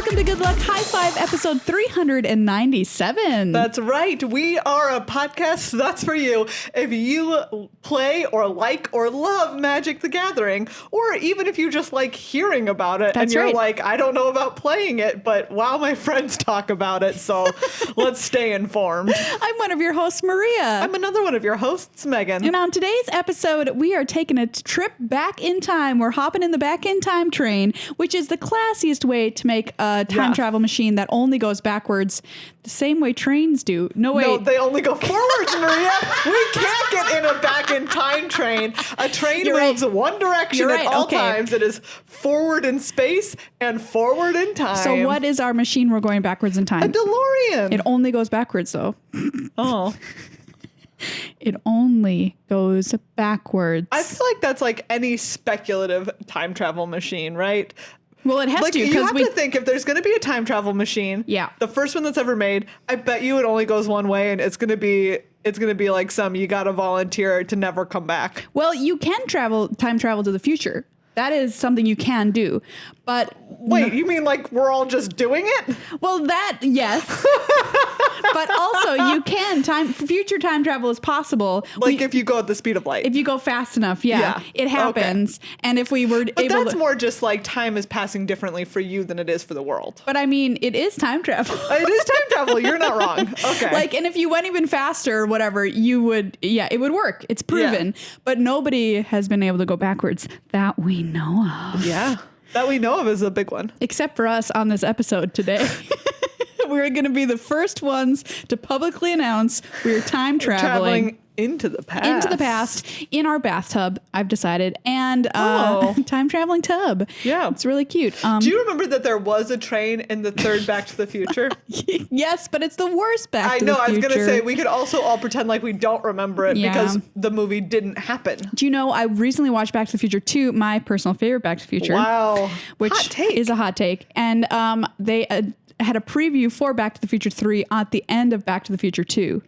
welcome to Good Luck High Five, episode 397. That's right. We are a podcast that's for you. If you play or like or love Magic the Gathering, or even if you just like hearing about it and you're like, I don't know about playing it, but wow, my friends talk about it, so let's stay informed. I'm one of your hosts, Maria. I'm another one of your hosts, Megan. And on today's episode, we are taking a trip back in time. We're hopping in the back in time train, which is the classiest way to make a time travel machine that only goes backwards the same way trains do. No, they only go forwards, Maria. We can't get in a back in time train. A train moves one direction at all times. It is forward in space and forward in time. So what is our machine we're going backwards in time? A DeLorean. It only goes backwards, though. Oh. It only goes backwards. I feel like that's like any speculative time travel machine, right? Well, it has to. You have to think, if there's going to be a time travel machine, the first one that's ever made, I bet you it only goes one way, and it's going to be like you got to volunteer to never come back. Well, you can time travel to the future. That is something you can do. But wait, you mean like we're all just doing it? Well, yes. But also you can future time travel is possible. Like if you go at the speed of light. If you go fast enough, it happens. Okay. And if we were but that's more just like time is passing differently for you than it is for the world. But I mean, it is time travel. It is time travel. You're not wrong. Okay. Like, and if you went even faster or whatever, it would work. It's proven. Yeah. But nobody has been able to go backwards that we know of. Yeah. That we know of is a big one. Except for us on this episode today. We're going to be the first ones to publicly announce we're time traveling into the past. Into the past in our bathtub, I've decided, and time traveling tub. Yeah. It's really cute. Do you remember that there was a train in the third Back to the Future? Yes, but it's the worst Back to the Future. I know, I was going to say, we could also all pretend like we don't remember it because the movie didn't happen. Do you know, I recently watched Back to the Future 2, my personal favorite Back to the Future. Wow. Which is a hot take. And they had a preview for Back to the Future 3 at the end of Back to the Future 2.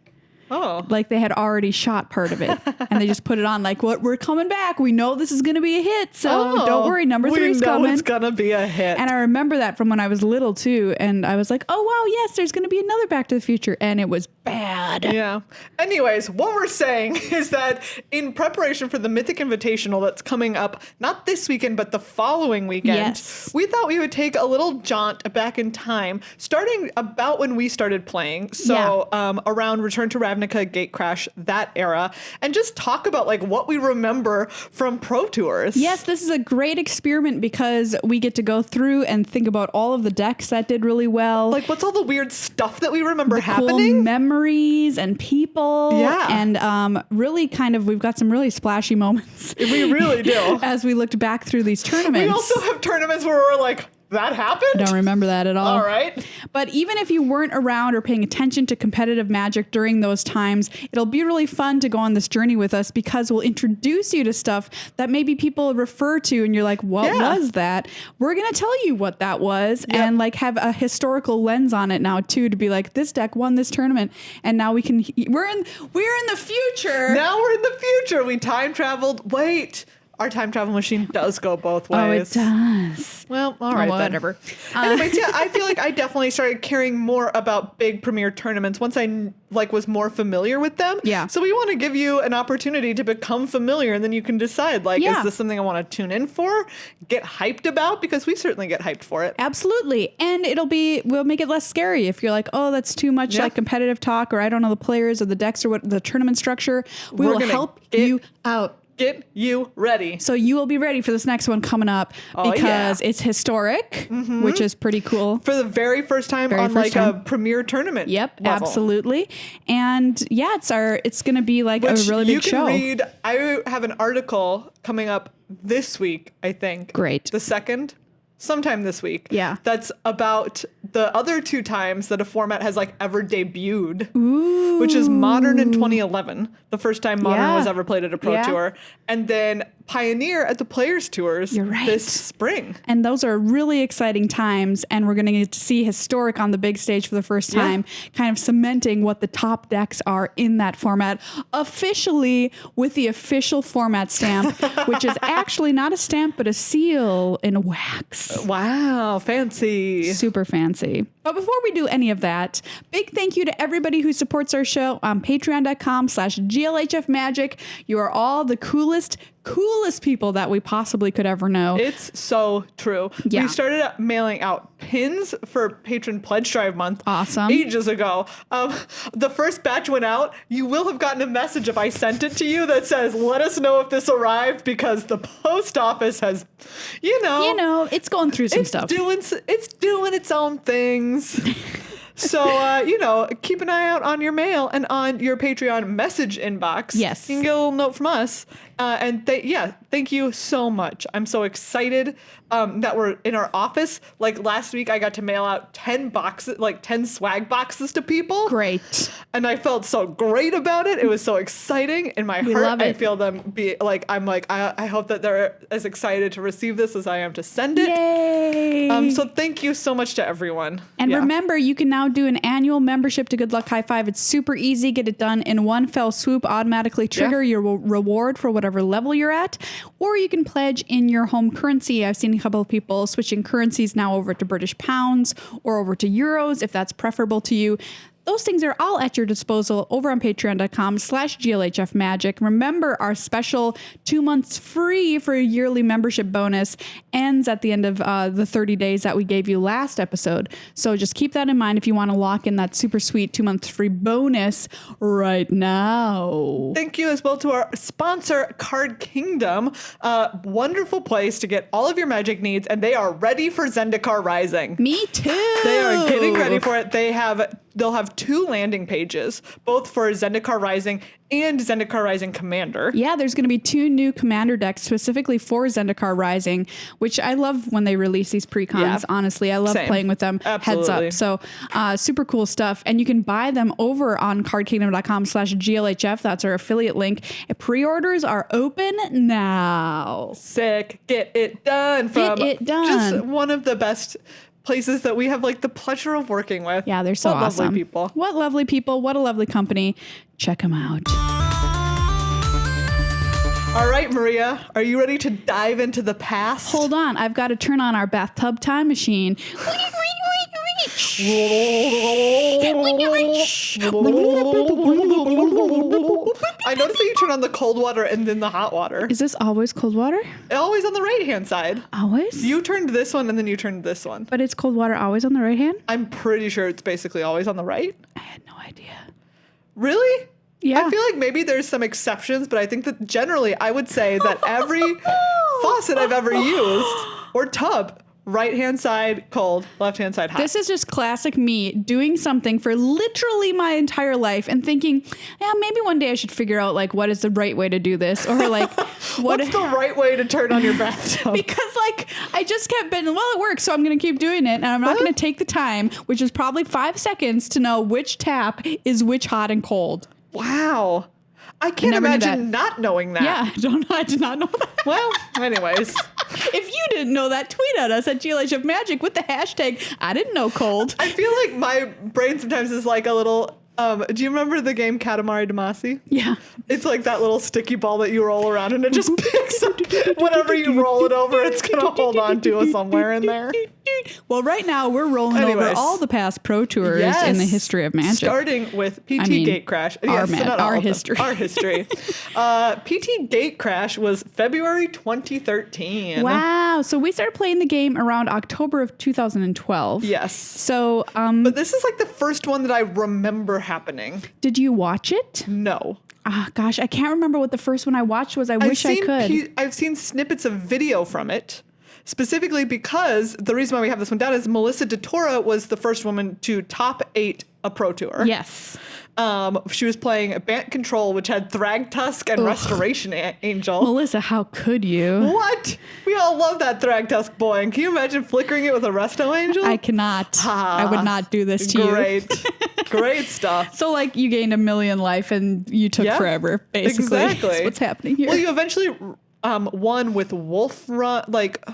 Oh. Like they had already shot part of it and they just put it on like, we're coming back. We know this is going to be a hit. So don't worry. Number 3's coming. We know it's going to be a hit. And I remember that from when I was little too. And I was like, oh, wow, yes, there's going to be another Back to the Future. And it was bad. Yeah. Anyways, what we're saying is that in preparation for the Mythic Invitational that's coming up, not this weekend, but the following weekend, we thought we would take a little jaunt back in time, starting about when we started playing. So around Return to Ravnica, Gatecrash, that era, and just talk about like what we remember from Pro Tours. Yes, this is a great experiment because we get to go through and think about all of the decks that did really well. Like what's all the weird stuff that we remember happening? Cool memories and people. Yeah. And really we've got some really splashy moments. We really do. As we looked back through these tournaments. We also have tournaments where we're like, that happened? I don't remember that at all. All right. But even if you weren't around or paying attention to competitive Magic during those times, it'll be really fun to go on this journey with us because we'll introduce you to stuff that maybe people refer to and you're like, what was that? We're going to tell you what that was and like have a historical lens on it now too, to be like, this deck won this tournament and now we're in the future. Now we're in the future. We time traveled. Wait. Our time travel machine does go both ways. Oh, it does. Well, all right, whatever. Anyways, I feel like I definitely started caring more about big premier tournaments once I was more familiar with them. Yeah. So we want to give you an opportunity to become familiar, and then you can decide, is this something I want to tune in for, get hyped about? Because we certainly get hyped for it. Absolutely. And we'll make it less scary if you're like, oh, that's too much like competitive talk, or I don't know the players or the decks or what the tournament structure. We will help you out. Get you ready. So you will be ready for this next one coming up because it's historic, which is pretty cool. For the very first time a premier tournament. Yep, level. Absolutely. And it's going to be like a really big show. I have an article coming up this week, I think. Great. The 2nd. Sometime this week. Yeah. That's about the other 2 times that a format has ever debuted. Ooh. Which is Modern in 2011. The first time Modern was ever played at a Pro Tour. And then pioneer at the Players Tours this spring. And those are really exciting times. And we're going to get to see Historic on the big stage for the first time, kind of cementing what the top decks are in that format officially with the official format stamp, which is actually not a stamp, but a seal in wax. Wow. Fancy. Super fancy. But before we do any of that, big thank you to everybody who supports our show on patreon.com/GLHF Magic. You are all the coolest people that we possibly could ever know. It's so true. Yeah. We started mailing out pins for Patron Pledge Drive Month ages ago. The first batch went out. You will have gotten a message if I sent it to you that says, let us know if this arrived, because the post office has, it's going through some stuff. It's doing its own things. So, keep an eye out on your mail and on your Patreon message inbox. Yes. You can get a little note from us. Thank you so much. I'm so excited that we're in our office. Like last week, I got to mail out 10 swag boxes to people. Great. And I felt so great about it. It was so exciting. In my heart, I feel them be like, I hope that they're as excited to receive this as I am to send it. Yay. So thank you so much to everyone. And remember, you can now do an annual membership to Good Luck High Five. It's super easy. Get it done in one fell swoop. Automatically trigger your reward for whatever level you're at. Or you can pledge in your home currency. I've seen a couple of people switching currencies now over to British pounds or over to euros, if that's preferable to you. Those things are all at your disposal over on patreon.com/GLHF Magic. Remember, our special 2 months free for a yearly membership bonus ends at the end of the 30 days that we gave you last episode. So just keep that in mind if you want to lock in that super sweet 2 months free bonus right now. Thank you as well to our sponsor, Card Kingdom. Wonderful place to get all of your Magic needs, and they are ready for Zendikar Rising. Me too. They are getting ready for it. They'll have 2 landing pages, both for Zendikar Rising and Zendikar Rising Commander. Yeah, there's going to be 2 new Commander decks specifically for Zendikar Rising, which I love when they release these pre-cons. Yeah. Honestly, I love playing with them. Absolutely. Heads up. So super cool stuff. And you can buy them over on cardkingdom.com/GLHF. That's our affiliate link. Pre-orders are open now. Sick. Get it done. Get it done. Just one of the best places that we have the pleasure of working with. Yeah, they're so awesome. Lovely people. What lovely people. What a lovely company. Check them out. All right, Maria, are you ready to dive into the past? Hold on. I've got to turn on our bathtub time machine. I noticed that you turn on the cold water and then the hot water. Is this always cold water? Always on the right-hand side. Always? You turned this one and then you turned this one. But it's cold water always on the right hand? I'm pretty sure it's basically always on the right. I had no idea. Really? Yeah. I feel like maybe there's some exceptions, but I think that generally I would say that every faucet I've ever used or tub, right-hand side cold, left-hand side hot. This is just classic me doing something for literally my entire life and thinking, yeah, maybe one day I should figure out what is the right way to do this, or what's the right way to turn on your bathtub? Because I just kept being, well, it works, so I'm going to keep doing it, and I'm not going to take the time, which is probably 5 seconds, to know which tap is which hot and cold. Wow. I can't imagine not knowing that. Yeah, I did not know that. Well, anyways. If you didn't know that, tweet at us at GLHF Magic with the hashtag I didn't know cold. I feel like my brain sometimes is like a little... do you remember the game Katamari Damacy? Yeah. It's like that little sticky ball that you roll around and it just picks up whatever you roll it over, it's going to hold on to somewhere in there. Well, right now we're rolling over all the past Pro Tours in the history of Magic. Starting with PT Gatecrash. Our history. Our history. PT Gatecrash was February 2013. Wow. So we started playing the game around October of 2012. Yes. So, but this is the first one that I remember happening. Did you watch it? No. Ah, gosh, I can't remember what the first one I watched was. I wish I could. I've seen snippets of video from it, specifically because the reason why we have this one down is Melissa DeTora was the first woman to top 8 a Pro Tour. Yes. She was playing Bant Control, which had Thragtusk and Restoration Angel. Melissa, how could you? What? We all love that Thragtusk boy. And can you imagine flickering it with a Resto Angel? I cannot. I would not do this to you. Great stuff. So you gained 1 million life and you took forever, basically. Exactly. That's what's happening here. Well, you eventually won with Wolf Run, like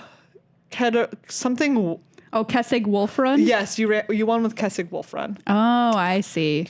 something. Oh, Kessig Wolf Run? Yes, you won with Kessig Wolf Run. Oh, I see.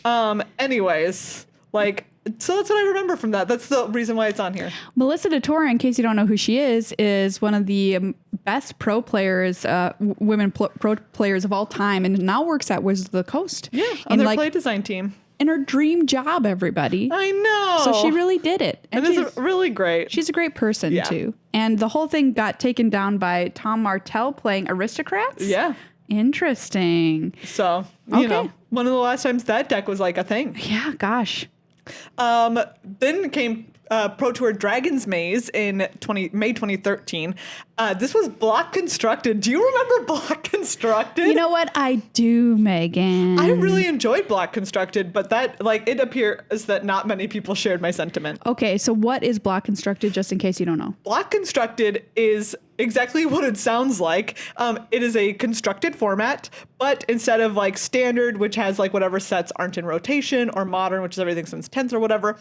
Anyways, like, so that's what I remember from that. That's the reason why it's on here. Melissa DeTora, in case you don't know who she is one of the best pro players, women pro players of all time, and now works at Wizards of the Coast. Yeah, on their play design team. In her dream job, everybody. I know. So she really did it. And it's really great. She's a great person, too. And the whole thing got taken down by Tom Martell playing Aristocrats. Yeah. Interesting. So, you know, one of the last times that deck was like a thing. Yeah, gosh. Then came Pro Tour Dragon's Maze in May 2013. This was block constructed. Do you remember block constructed? You know what? I do, Megan. I really enjoyed block constructed, but that, like, it appears that not many people shared my sentiment. Okay, so what is block constructed, just in case you don't know? Block constructed is exactly what it sounds like. It is a constructed format, but instead of like standard, which has like whatever sets aren't in rotation, or modern, which is everything since 10th or whatever,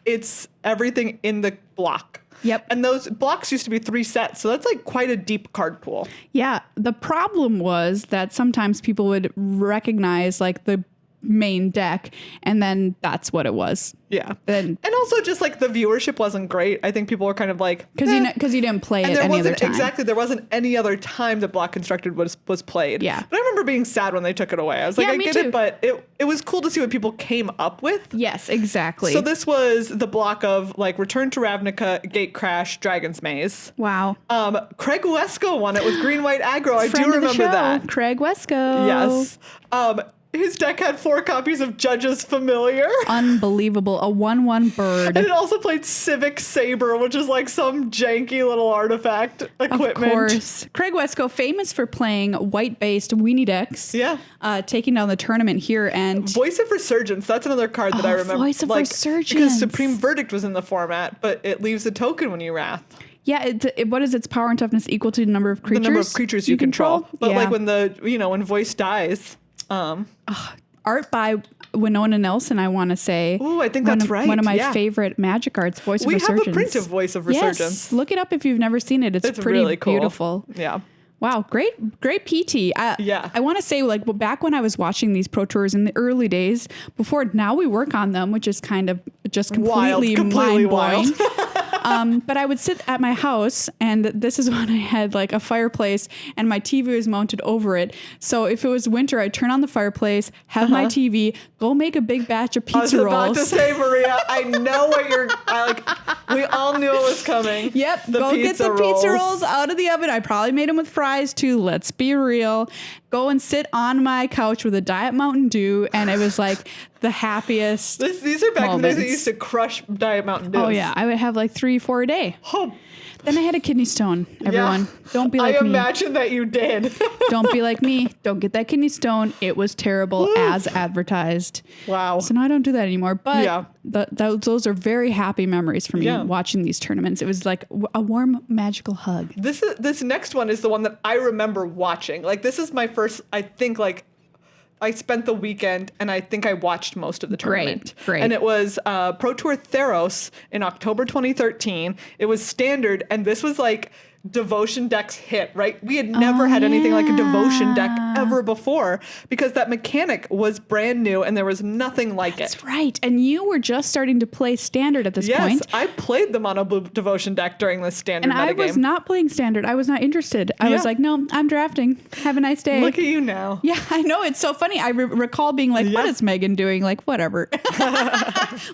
it's everything in the block. Yep. And those blocks used to be 3 sets, so that's like quite a deep card pool. Yeah. The problem was that sometimes people would recognize like the main deck, and then that's what it was. Yeah. And also just like the viewership wasn't great. I think people were kind of like, because you didn't play it any other time. Exactly. There wasn't any other time that block constructed was played. Yeah. But I remember being sad when they took it away. I was like, I get it, but it was cool to see what people came up with. Yes, exactly. So this was the block of like Return to Ravnica, Gatecrash, Dragon's Maze. Wow. Craig Wesco won it with green white aggro. I do remember that. Craig Wesco. Yes. His deck had 4 copies of Judge's Familiar. Unbelievable. A 1/1 bird. And it also played Civic Saber, which is like some janky little artifact equipment. Of course. Craig Wesco, famous for playing white-based weenie decks. Yeah. Taking down the tournament here. And Voice of Resurgence. That's another card that I remember. Voice of Resurgence. Because Supreme Verdict was in the format, but it leaves a token when you wrath. Yeah, what is its power and toughness equal to the number of creatures? The number of creatures you control. But yeah. like when Voice dies... art by Winona Nelson, I want to say. Oh, I think that's right. One of my favorite Magic arts, Voice of Resurgence. We have a print of Voice of Resurgence. Yes, look it up if you've never seen it. It's pretty really cool. Beautiful. Yeah. Wow, great PT. I want to say, like, back when I was watching these Pro Tours in the early days, before now we work on them, which is kind of just completely mind-blowing. But I would sit at my house, and this is when I had like a fireplace and my TV was mounted over it. So if it was winter, I'd turn on the fireplace, have my TV, go make a big batch of pizza rolls. I was about to say, Maria, I know what you're like. We all knew it was coming. Yep. Go get the pizza rolls out of the oven. I probably made them with fries too. Let's be real. Go and sit on my couch with a Diet Mountain Dew, and it was like the happiest. These are back in the days that used to crush Diet Mountain Dew. Oh yeah, I would have like 3-4 a day. Oh. Then I had a kidney stone. Everyone, don't be like me. I imagine that you did. Don't be like me. Don't get that kidney stone. It was terrible as advertised. Wow. So now I don't do that anymore. But those are very happy memories for me watching these tournaments. It was like a warm, magical hug. This next one is the one that I remember watching. Like, this is my first, I think, like, I spent the weekend and I think I watched most of the tournament. Great. And it was Pro Tour Theros in October 2013. It was standard, and this was like Devotion decks hit, right? We had never had anything like a Devotion deck ever before, because that mechanic was brand new and there was nothing like it. That's right. And you were just starting to play standard at this point. Yes, I played the mono blue Devotion deck during this standard metagame. And I was not playing standard. I was not interested. I was like, no, I'm drafting. Have a nice day. Look at you now. Yeah, I know. It's so funny. I recall being like, what is Megan doing? Like, whatever.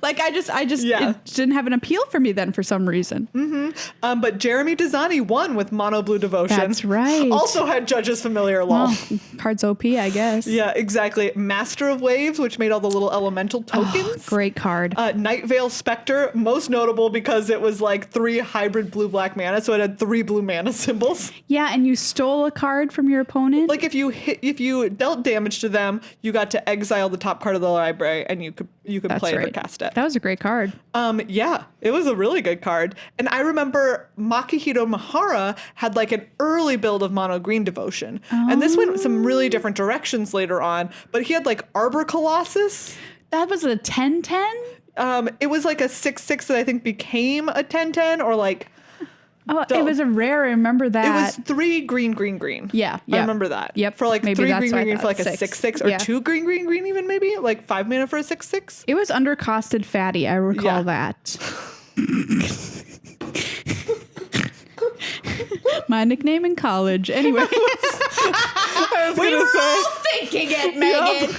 Like, I just it didn't have an appeal for me then for some reason. Mm-hmm. But Jeremy Desani won with mono blue Devotion. That's right. Also had Judge's Familiar lol. Well, cards OP, I guess. Yeah, exactly. Master of Waves, which made all the little elemental tokens. Great card. Night Veil Spectre, most notable because it was like 3 hybrid blue-black mana, so it had 3 blue mana symbols. Yeah, and you stole a card from your opponent. Like if you dealt damage to them, you got to exile the top card of the library, and you could play it or cast it. That was a great card. Yeah, it was a really good card. And I remember Makihiro Mahara had like an early build of mono green Devotion. And this went some really different directions later on, but he had like Arbor Colossus. That was a 10/10? It was like a 6/6 that I think became a 10/10 or like. Oh, it was a rare. I remember that. It was 3 green, green, green. Yeah. I remember that. Yep. For like Maybe 3 that's green, why I green, green for like a thought 6/6 or 2 green, green, green even maybe like 5 mana for a 6/6. It was undercosted fatty. I recall that. My nickname in college. Anyway. I was We gonna were say. all thinking it, Megan.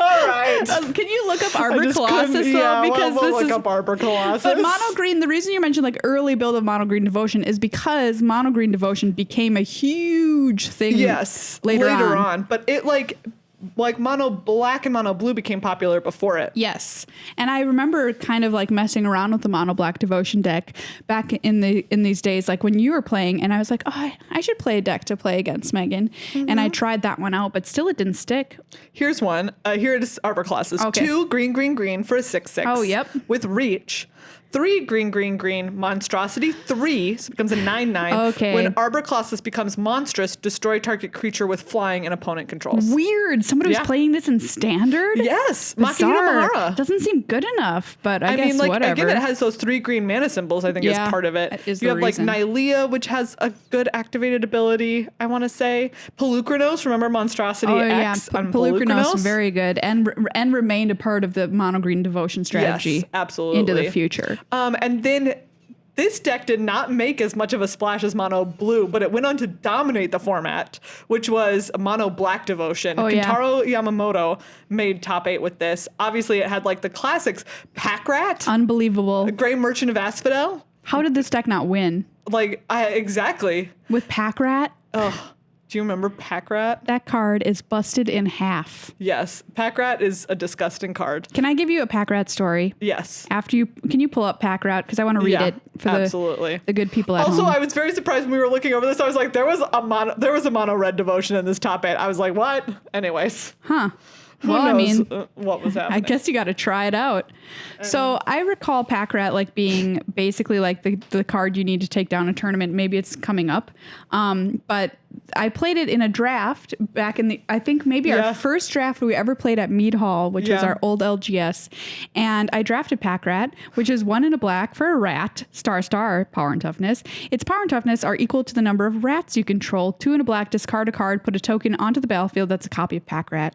All right. Can you look up Arbor I just Colossus couldn't- though? yeah, Because we'll this look is up Arbor Colossus. But mono green, the reason you mentioned like early build of mono green devotion is because mono green devotion became a huge thing. Yes, later on. But it like mono black and mono blue became popular before it. Yes. And I remember kind of like messing around with the mono black devotion deck back in these days, like when you were playing, and I was like, oh, I should play a deck to play against Megan. And I tried that one out, but still it didn't stick. Here's one. Here it is, Arbor Colossus. Okay. 2 green, green, green for a 6/6. Oh, yep. With reach. 3 green, green, green, monstrosity. 3, so it becomes a 9/9. Okay. When Arbor Colossus becomes monstrous, destroy target creature with flying and opponent controls. Weird. Somebody was Yeah. playing this in standard? Yes. Bizarre. Makihira Mahara. Doesn't seem good enough, but I guess mean, like, whatever. again, it has those 3 green mana symbols, I think, Yeah, is part of it. that is You the have, reason. like, Nylea, which has a good activated ability, I want to say. Pelucranos, remember Monstrosity X on Pelucranos? Very good. And remained a part of the mono green devotion strategy. Yes, absolutely. Into the future. And then this deck did not make as much of a splash as mono blue, but it went on to dominate the format, which was mono black devotion. Oh, yeah. Kentaro Yamamoto made top 8 with this. Obviously, it had like the classics: Pack Rat, Unbelievable. Grey Merchant of Asphodel. How did this deck not win? Like, exactly. With Pack Rat? Ugh. Do you remember Pack Rat? That card is busted in half. Yes. Pack Rat is a disgusting card. Can I give you a Pack Rat story? Yes. Can you pull up Pack Rat? Because I want to read it for absolutely. the good people at Also, home. I was very surprised when we were looking over this. I was like, there was a mono red devotion in this top 8. I was like, what? Anyways. Huh. Who Well, knows I mean, what was happening? I guess you got to try it out. So I recall Pack Rat like being basically like the card you need to take down a tournament. Maybe it's coming up. But I played it in a draft back in I think maybe our first draft we ever played at Mead Hall, which was our old LGS. And I drafted Pack Rat, which is 1 and a black for a rat, star, power and toughness. Its power and toughness are equal to the number of rats you control. 2 and a black, discard a card, put a token onto the battlefield that's a copy of Pack Rat.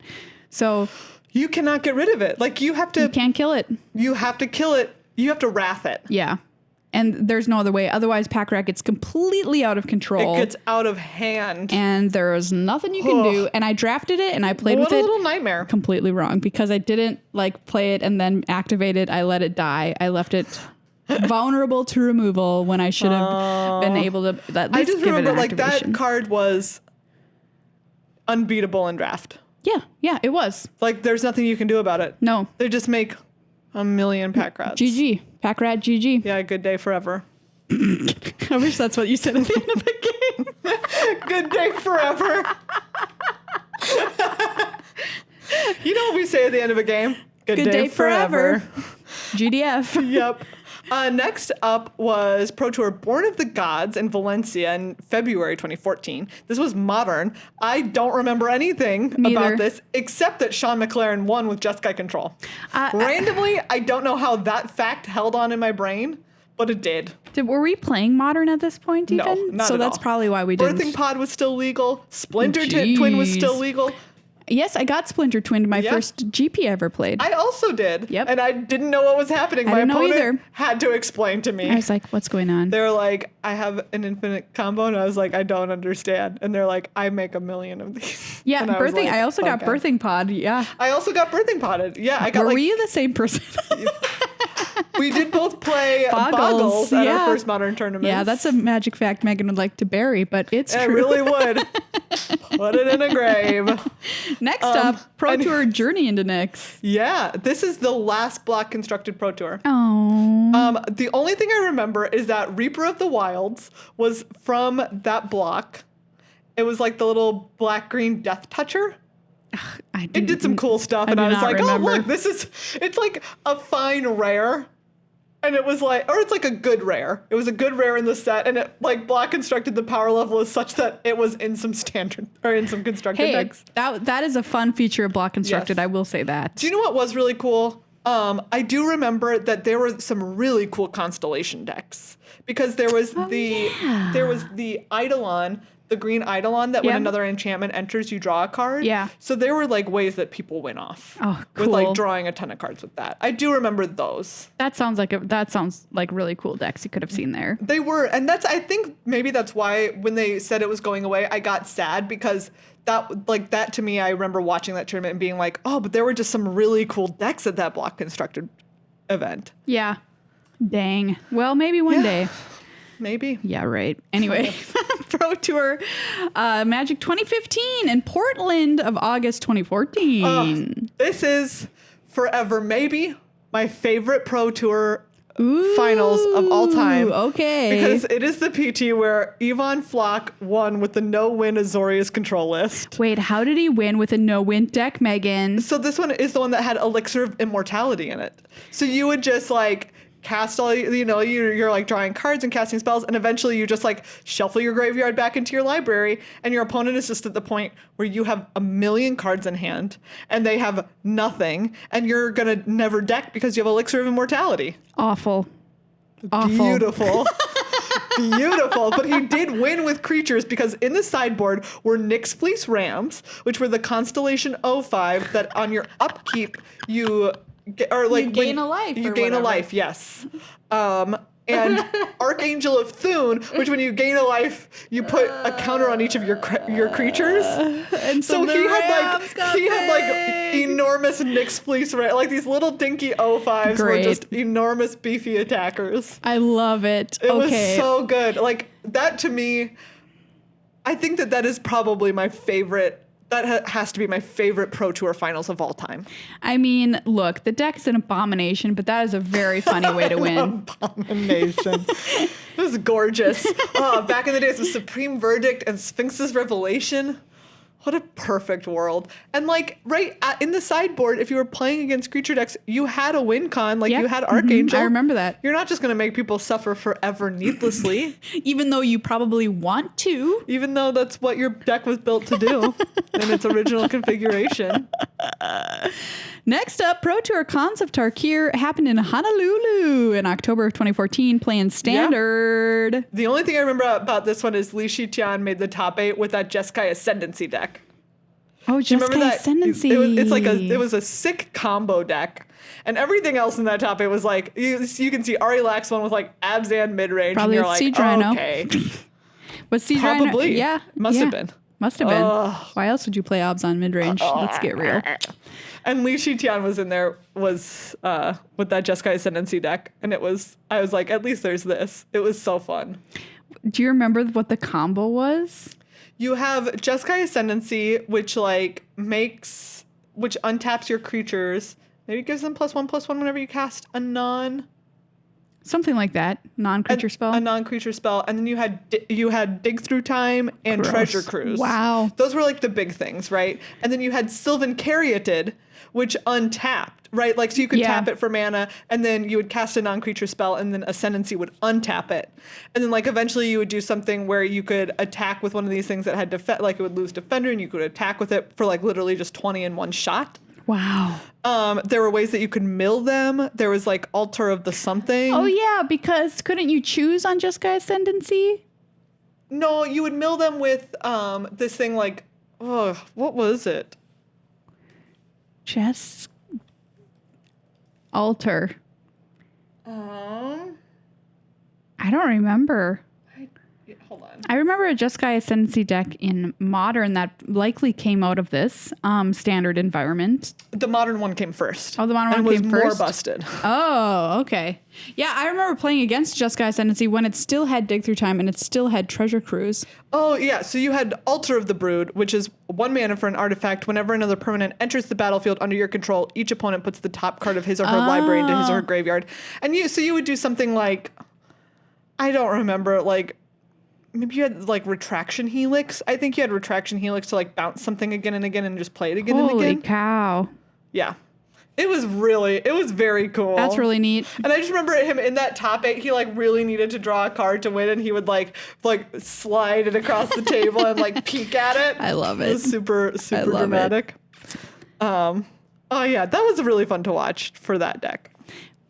So you cannot get rid of it. Like, you can't kill it. You have to kill it. You have to wrath it. Yeah. And there's no other way. Otherwise, Pack Rat gets completely out of control. It gets out of hand. And there is nothing you can do. And I drafted it and I played with it. What a little nightmare. Completely wrong. Because I didn't like play it and then activate it. I let it die. I left it vulnerable to removal when I should have been able to at least I just give remember it an like activation. that card was unbeatable in draft. Yeah, it was. Like, there's nothing you can do about it. No. They just make a million Pack Rats. GG. Pack Rat GG. Yeah, good day forever. I wish that's what you said at the end of the game. Good day forever. You know what we say at the end of a game? Good day forever. GDF. Yep. Next up was Pro Tour Born of the Gods in Valencia in February 2014. This was modern. I don't remember anything about this except that Sean McLaren won with Jeskai Control. Randomly, I don't know how that fact held on in my brain, but it did. Were we playing modern at this point even? No, not so at that's all. probably why we didn't. Birthing Pod was still legal. Splinter Twin was still legal. Yes, I got Splinter Twinned my first GP I ever played. I also did. Yep. And I didn't know what was happening. My didn't know opponent either. had to explain to me. I was like, what's going on? They were like, I have an infinite combo. And I was like, I don't understand. And they're like, I make a million of these. Yeah, and I was birthing. like, I also got okay. Birthing Pod. Yeah. I also got Birthing Podded. Yeah, I got Were you the same person? we did both play Boggles, Boggles at yeah. our first modern tournament. Yeah, that's a magic fact Megan would like to bury, but it's It true. really would. Put it in a grave. Next up, Pro Tour Journey into Nyx. Yeah, this is the last block constructed Pro Tour. Oh. The only thing I remember is that Reaper of the Wilds was from that block. It was like the little black-green Death Toucher. It did some cool stuff, and I was like, remember. oh, look, it's like a fine rare. And it was like, or it's like a good rare. It was a good rare in the set, and it like block constructed the power level is such that it was in some standard or in some constructed decks. That is a fun feature of block constructed. Yes. I will say that. Do you know what was really cool? I do remember that there were some really cool constellation decks because there was the Eidolon, the green Eidolon that when another enchantment enters, you draw a card. Yeah. So there were like ways that people win off. Oh, cool. With like drawing a ton of cards with that. I do remember those. That sounds like really cool decks you could have seen there. They were, and I think maybe that's why when they said it was going away, I got sad because that to me, I remember watching that tournament and being like, oh, but there were just some really cool decks at that block constructed event. Yeah. Dang. Well, maybe one day. Maybe. Yeah, right. Anyway, Pro Tour Magic 2015 in Portland of August 2014. This is forever maybe my favorite Pro Tour finals of all time. Okay. Because it is the PT where Yvonne Flock won with the no-win Azorius control list. Wait, how did he win with a no-win deck, Megan? So this one is the one that had Elixir of Immortality in it. So you would just like cast all, you're like drawing cards and casting spells, and eventually you just like shuffle your graveyard back into your library, and your opponent is just at the point where you have a million cards in hand and they have nothing, and you're gonna never deck because you have Elixir of Immortality. Awful. Beautiful. Beautiful. But he did win with creatures because in the sideboard were Nyx Fleece Rams, which were the Constellation 05 that on your upkeep you gain a life. You gain a life, yes. And Archangel of Thune, which when you gain a life, you put a counter on each of your creatures. And so he had like enormous Nyx Fleece, right? Like these little dinky 05s were just enormous beefy attackers. I love it. It was so good. Like that to me, I think that is probably my favorite. That has to be my favorite Pro Tour finals of all time. I mean, look, the deck's an abomination, but that is a very funny way to win. Abomination. It was gorgeous. Back in the days of Supreme Verdict and Sphinx's Revelation. What a perfect world. And like in the sideboard, if you were playing against creature decks, you had a win con, you had Archangel. I remember that. You're not just going to make people suffer forever needlessly. Even though you probably want to. Even though that's what your deck was built to do in its original configuration. Next up, Pro Tour Cons of Tarkir happened in Honolulu in October of 2014, playing Standard. Yeah. The only thing I remember about this one is Li Shiqian made the top 8 with that Jeskai Ascendancy deck. Oh, Jeskai Ascendancy. It was a sick combo deck. And everything else in that top 8 was like, you can see Ari Lax one with like Abzan mid-range. Probably and you're with Sea okay. Was Sea Probably. Yeah. Must have been. Must have been. Why else would you play Abzan mid-range? Let's get real. And Li Shiqian was in there with that Jeskai Ascendancy deck. And I was like, at least there's this. It was so fun. Do you remember what the combo was? You have Jeskai Ascendancy, which untaps your creatures. Maybe gives them +1/+1 whenever you cast a something like that. Non-creature spell. A non-creature spell. And then you had Dig Through Time and Treasure Cruise. Wow. Those were like the big things, right? And then you had Sylvan Caryatid, which untapped, right? Like, so you could tap it for mana, and then you would cast a non-creature spell, and then Ascendancy would untap it. And then, like, eventually you would do something where you could attack with one of these things that had it would lose Defender, and you could attack with it for, like, literally just 20 in one shot. Wow. There were ways that you could mill them. There was, like, Altar of the Something. Oh, yeah, because couldn't you choose on Jeskai Ascendancy? No, you would mill them with this thing like, what was it? Altar. I don't remember. Hold on. I remember a Jeskai Ascendancy deck in Modern that likely came out of this standard environment. The Modern one came first. Oh, the Modern one came first? And was more busted. Oh, okay. Yeah, I remember playing against Jeskai Ascendancy when it still had Dig Through Time and it still had Treasure Cruise. Oh, yeah. So you had Altar of the Brood, which is 1 mana for an artifact. Whenever another permanent enters the battlefield under your control, each opponent puts the top card of his or her library into his or her graveyard. And you would do something like, I don't remember, like, maybe you had like Retraction Helix. I think you had Retraction Helix to like bounce something again and again and just play it again and again. Holy cow. Yeah. It was very cool. That's really neat. And I just remember him in that top 8, he like really needed to draw a card to win, and he would like slide it across the table and like peek at it. I love it. It was super dramatic. Oh yeah, that was really fun to watch for that deck.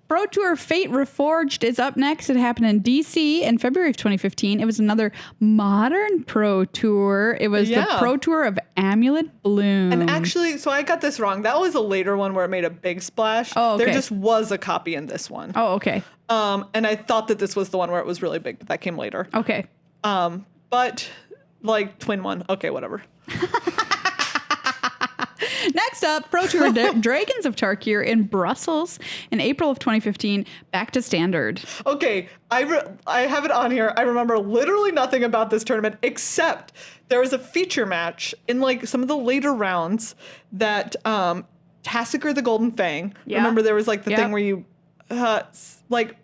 Pro Tour Fate Reforged is up next. It happened in DC in February of 2015. It was another modern Pro Tour. It was the Pro Tour of Amulet Bloom. And actually, so I got this wrong. That was a later one where it made a big splash. Oh, okay. There just was a copy in this one. Oh, okay. And I thought that this was the one where it was really big, but that came later. Okay. But like twin one. Okay, whatever. Next up, Pro Tour Dragons of Tarkir in Brussels in April of 2015, back to standard. Okay, I have it on here. I remember literally nothing about this tournament except there was a feature match in like some of the later rounds that Tassiger the Golden Fang. Yeah. Remember there was like the thing where you like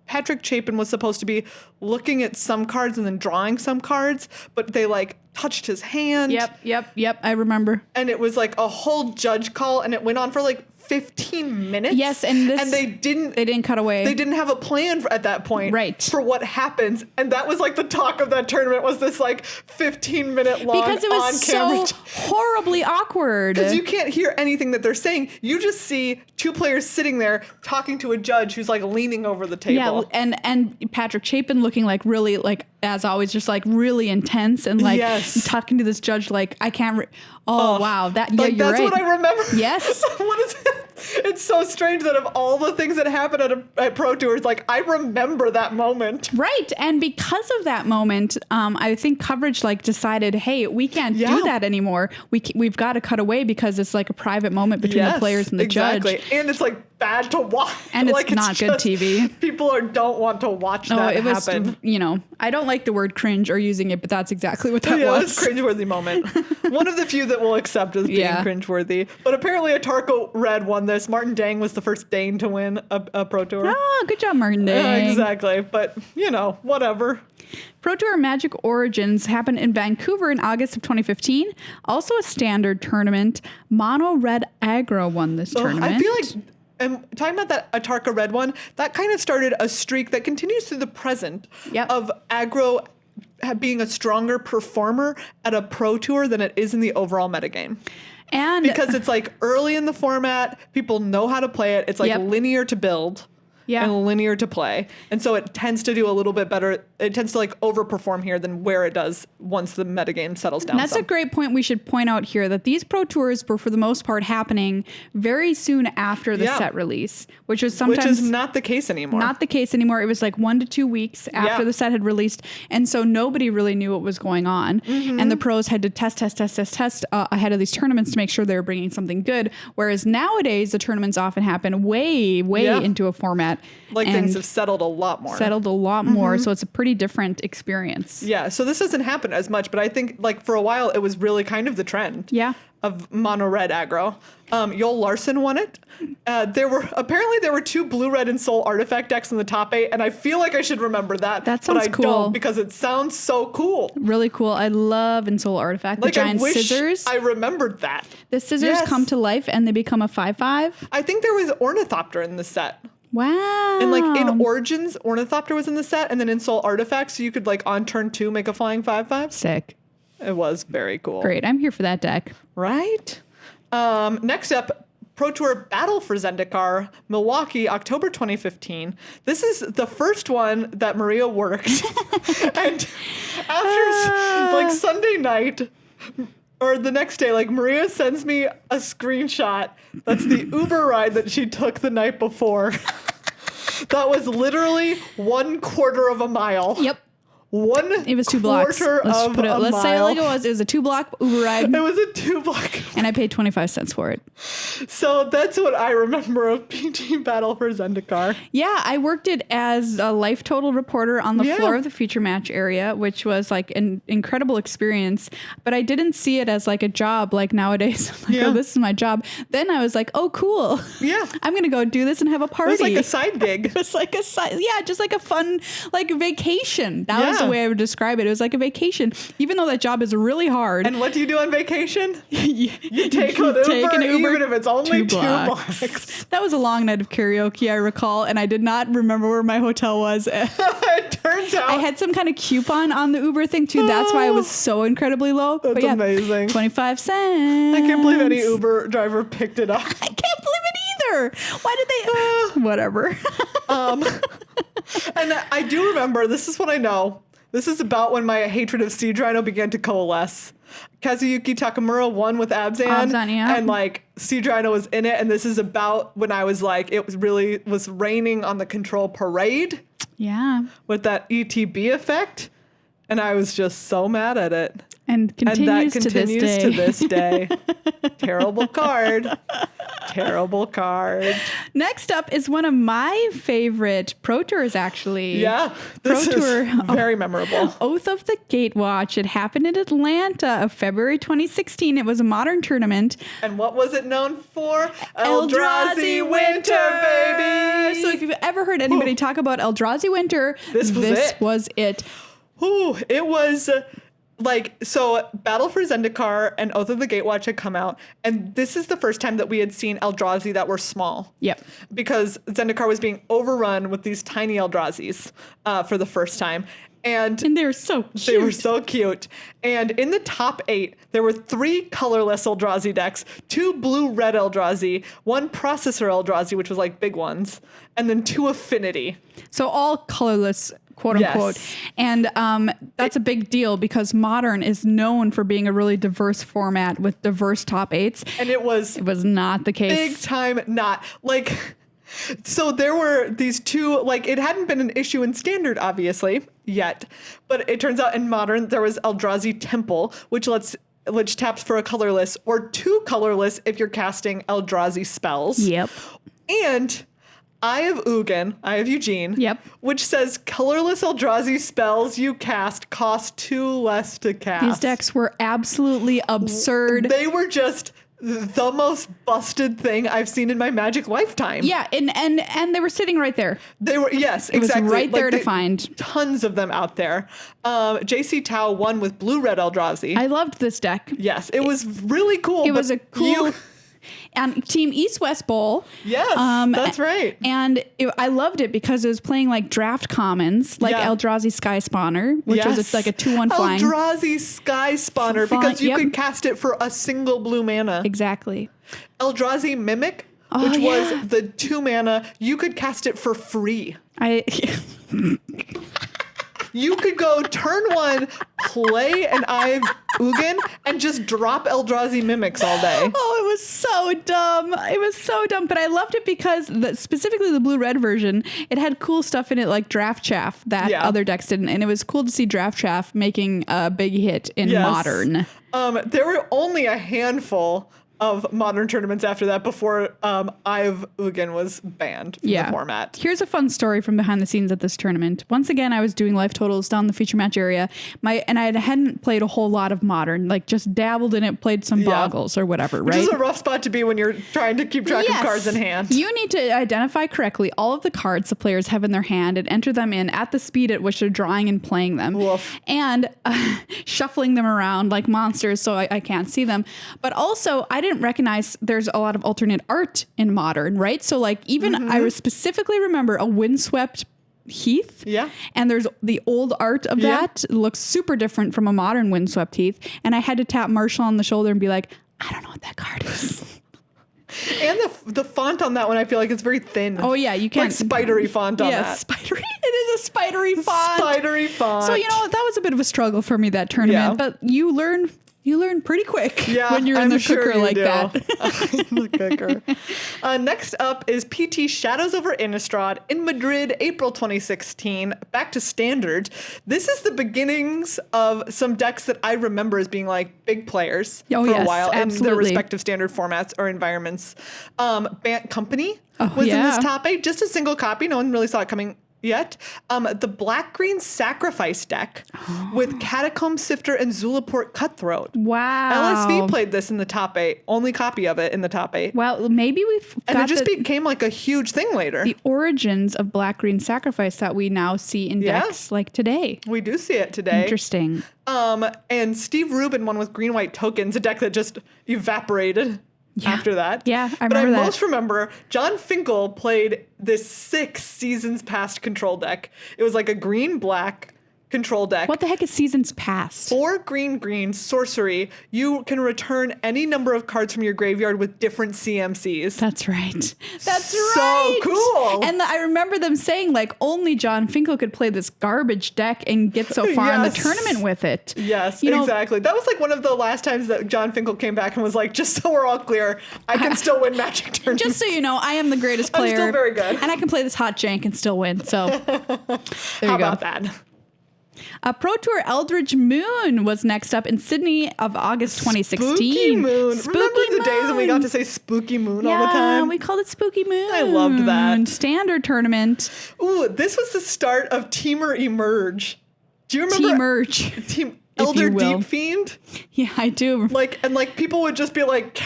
Patrick Chapin was supposed to be looking at some cards and then drawing some cards, but they like touched his hand. Yep. I remember. And it was like a whole judge call, and it went on for like 15 minutes. Yes, and they didn't cut away. They didn't have a plan at that point, right, for what happens, and that was like the talk of that tournament was this like 15-minute long because it was so horribly awkward. Because you can't hear anything that they're saying. You just see two players sitting there talking to a judge who's like leaning over the table. Yeah, and Patrick Chapin looking like really like as always just like really intense and like talking to this judge like I can't. Wow, that like, you're that's right. what I remember. Yes. What is it? It's so strange that of all the things that happen at Pro Tours, like I remember that moment. Right, and because of that moment, I think coverage like decided, hey, we can't do that anymore. We've got to cut away because it's like a private moment between the players and the judge. And it's like bad to watch. And like, it's not good TV. People don't want to watch that happen. I don't like the word cringe or using it, but that's exactly what that was. It was a cringeworthy moment. One of the few that we'll accept as being cringeworthy. But apparently Atarko Red won this. Martin Dang was the first Dane to win a Pro Tour. Oh, good job, Martin Dang. Exactly. But, whatever. Pro Tour Magic Origins happened in Vancouver in August of 2015. Also a standard tournament. Mono Red Aggro won this tournament. I feel like... And talking about that Atarka Red one, that kind of started a streak that continues through the present of aggro being a stronger performer at a Pro Tour than it is in the overall metagame. And because it's like early in the format, people know how to play it. It's like linear to build. And linear to play. And so it tends to do a little bit better. It tends to like overperform here than where it does once the metagame settles down. And that's a great point we should point out here, that these Pro Tours were for the most part happening very soon after the set release, which was sometimes... Which is not the case anymore. Not the case anymore. It was like 1 to 2 weeks after the set had released. And so nobody really knew what was going on. Mm-hmm. And the pros had to test ahead of these tournaments to make sure they were bringing something good. Whereas nowadays, the tournaments often happen way into a format. Like things have settled a lot more. So it's a pretty different experience. Yeah. So this doesn't happen as much, but I think like for a while it was really kind of the trend. Yeah. Of mono red aggro. Joel Larson won it. There were 2 blue, red, and soul artifact decks in the top 8, and I feel like I should remember that. That sounds cool. But I don't because it sounds so cool. Really cool. I love in soul artifact the giant scissors. I remembered that. The scissors come to life and they become a 5/5. I think there was Ornithopter in the set. Wow. And like in Origins, Ornithopter was in the set, and then in Soul Artifacts, so you could like on turn 2 make a flying 5/5. Sick. It was very cool. Great. I'm here for that deck. Right? Next up, Pro Tour Battle for Zendikar, Milwaukee, October 2015. This is the first one that Maria worked. And after like Sunday night, or the next day, like Maria sends me a screenshot. That's the Uber ride that she took the night before. That was literally 1/4 of a mile. Yep. It was 2 blocks. Let's say it like it was. It was a 2-block Uber ride. It was a 2-block. And I paid 25 cents for it. So that's what I remember of PT Battle for Zendikar. Yeah, I worked it as a life total reporter on the floor of the feature match area, which was like an incredible experience. But I didn't see it as like a job like nowadays. I'm like, oh, this is my job. Then I was like, oh, cool. Yeah. I'm going to go do this and have a party. It was like a side gig. It was like just like a fun like vacation. That was the way I would describe it. It was like a vacation, even though that job is really hard. And what do you do on vacation? You take an Uber, even if it's only 2 blocks. That was a long night of karaoke, I recall, and I did not remember where my hotel was. It turns out I had some kind of coupon on the Uber thing too. That's why it was so incredibly low. That's amazing. 25 cents. I can't believe any Uber driver picked it up. I can't believe it either. Why did they? Whatever. And I do remember, this is what I know. This is about when my hatred of Siege Rhino began to coalesce. Kazuyuki Takamura won with Abzan, yeah. and like Siege Rhino was in it. And this is about when I was like, it was raining on the Control Parade. Yeah. With that ETB effect. And I was just so mad at it. And continues to this day. Terrible card. Terrible card. Next up is one of my favorite Pro Tours, actually. Yeah. This is very memorable. Oath of the Gatewatch. It happened in Atlanta of February 2016. It was a modern tournament. And what was it known for? Eldrazi Winter, baby! So if you've ever heard anybody talk about Eldrazi Winter, this was it. Ooh, it was... so Battle for Zendikar and Oath of the Gatewatch had come out, and this is the first time that we had seen Eldrazi that were small. Yep. Because Zendikar was being overrun with these tiny Eldrazi's for the first time. And they were so cute. They were so cute. And in the top 8, there were 3 colorless Eldrazi decks, 2 blue-red Eldrazi, 1 processor Eldrazi, which was like big ones, and then 2 affinity. So all colorless, quote unquote. Yes. And that's a big deal because Modern is known for being a really diverse format with diverse top 8s. And it was not the case. Big time not. So there were these 2, it hadn't been an issue in Standard, obviously, yet. But it turns out in Modern, there was Eldrazi Temple, which taps for a colorless or 2 colorless if you're casting Eldrazi spells. Yep. And Eye of Ugin, Eye of Eugene, yep, which says colorless Eldrazi spells you cast cost 2 less to cast. These decks were absolutely absurd. They were just the most busted thing I've seen in my Magic lifetime. Yeah, and they were sitting right there. They were, yes, exactly. It was right there to find. Tons of them out there. JC Tao won with blue-red Eldrazi. I loved this deck. Yes, it was really cool. It was a cool... And Team East-West Bowl. Yes, that's right. And I loved it because it was playing like draft commons, like Eldrazi Sky Spawner, which was like a 2/1 flying. Eldrazi Sky Spawner, because you could cast it for a single blue mana. Exactly. Eldrazi Mimic, which was the 2 mana. You could cast it for free. You could go turn 1, play an Eye of Ugin, and just drop Eldrazi Mimics all day. Oh, it was so dumb. It was so dumb. But I loved it because specifically the blue-red version, it had cool stuff in it like Draft Chaff that other decks didn't. And it was cool to see Draft Chaff making a big hit in Modern. There were only a handful of Modern tournaments after that before Eye of Ugin was banned from the format. Here's a fun story from behind the scenes at this tournament. Once again, I was doing life totals down the feature match area. And I hadn't played a whole lot of Modern, just dabbled in it, played some boggles or whatever, right? Which is a rough spot to be when you're trying to keep track of cards in hand. You need to identify correctly all of the cards the players have in their hand and enter them in at the speed at which they're drawing and playing them. Woof. And shuffling them around like monsters so I can't see them. But also, I didn't recognize there's a lot of alternate art in Modern, right? So even I specifically remember a windswept heath. Yeah. And there's the old art of that. It looks super different from a modern windswept heath. And I had to tap Marshall on the shoulder and be like, I don't know what that card is. And the font on that one, I feel like it's very thin. Oh yeah, you can't. Like spidery font on that. Yeah, spidery. It is a spidery font. Spidery font. So that was a bit of a struggle for me that tournament, but you learn pretty quick when you're in the cooker like that. In the cooker. Next up is PT Shadows over Innistrad in Madrid, April 2016. Back to Standard. This is the beginnings of some decks that I remember as being big players for a while in their respective Standard formats or environments. Bant Company was in this top 8. Just a single copy. No one really saw it coming yet. The black-green sacrifice deck with Catacomb Sifter and Zulaport Cutthroat. Wow. LSV played this in the top 8. Only copy of it in the top 8. Well, maybe we've got and it just became like a huge thing later. The origins of black-green sacrifice that we now see in decks like today. We do see it today. Interesting. And Steve Rubin won with green-white tokens, a deck that just evaporated after that. Yeah, I remember that. But I most remember John Finkel played this 6 Seasons Past control deck. It was like a green-black control deck. What the heck is Seasons Past? 4 green sorcery. You can return any number of cards from your graveyard with different CMCs. That's right. That's so cool. And I remember them saying like only John Finkel could play this garbage deck and get so far in the tournament with it. Yes, exactly. That was like one of the last times that John Finkel came back and was like, just so we're all clear, I can still win Magic tournaments. Just so you know, I am the greatest player. I'm still very good. And I can play this hot jank and still win. So there you How go. about that? Pro Tour Eldritch Moon was next up in Sydney of August 2016. Spooky Moon. Spooky Remember the days when we Moon. got to say Spooky Moon all the time? Yeah, we called it Spooky Moon. I loved that. Standard tournament. Ooh, this was the start of Teamer Emerge. Do you remember? T-Merge. Team Elder Deep Fiend? Yeah, I do. Like people would just be like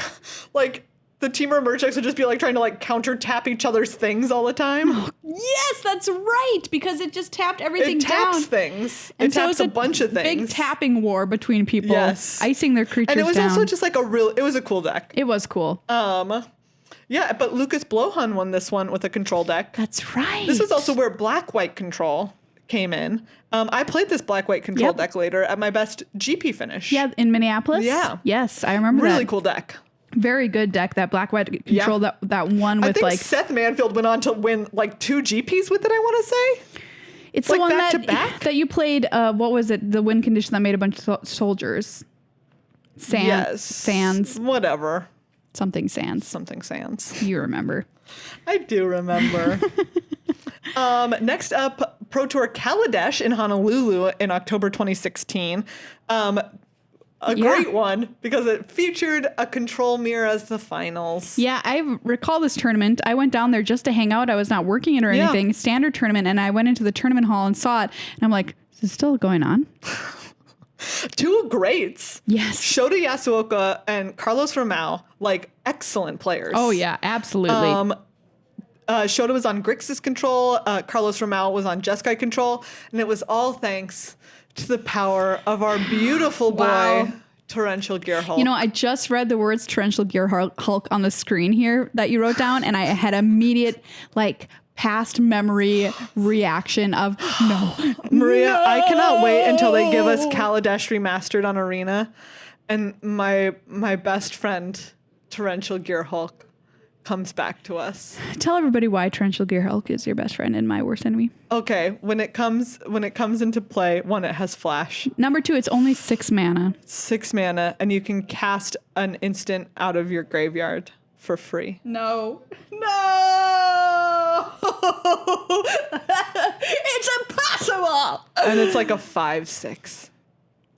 the Teamer Emerge decks would just be like trying to like counter tap each other's things all the time. Yes, that's right, because it just tapped everything down. It taps things. And it so taps a bunch of things. Big tapping war between people. Yes. Icing their creatures down. And it was also just like it was a cool deck. It was cool. Yeah, but Lucas Blohan won this one with a control deck. That's right. This was also where black-white control came in. I played this black-white control deck later at my best GP finish. Yeah, in Minneapolis? Yeah. Yes, I remember that. Really cool deck. Very good deck, that black-white control that one with I think Seth Manfield went on to win like 2 GPs with it, I want to say. It's like the one back to back? that you played, what was it? The win condition that made a bunch of soldiers. Sands. Whatever. Something Sands. Something Sands. You remember. I do remember. Next up, Pro Tour Kaladesh in Honolulu in October 2016. A great one because it featured a control mirror as the finals. Yeah, I recall this tournament. I went down there just to hang out. I was not working it or anything. Standard tournament. And I went into the tournament hall and saw it. And I'm like, is this still going on? 2 greats. Yes. Shota Yasuoka and Carlos Ramao, like excellent players. Oh, yeah, absolutely. Shota was on Grixis control. Carlos Ramao was on Jeskai control. And it was all thanks to the power of our beautiful boy, Torrential Gearhulk. You know, I just read the words Torrential Gearhulk on the screen here that you wrote down, and I had immediate, like, past memory reaction of, no. Maria, I cannot wait until they give us Kaladesh remastered on Arena. And my best friend, Torrential Gearhulk, comes back to us. Tell everybody why Torrential Gearhulk is your best friend and my worst enemy. Okay, when it comes into play, 1, it has flash. Number 2, it's only 6 mana. 6 mana, and you can cast an instant out of your graveyard for free. No. It's impossible. And it's like a 5/6.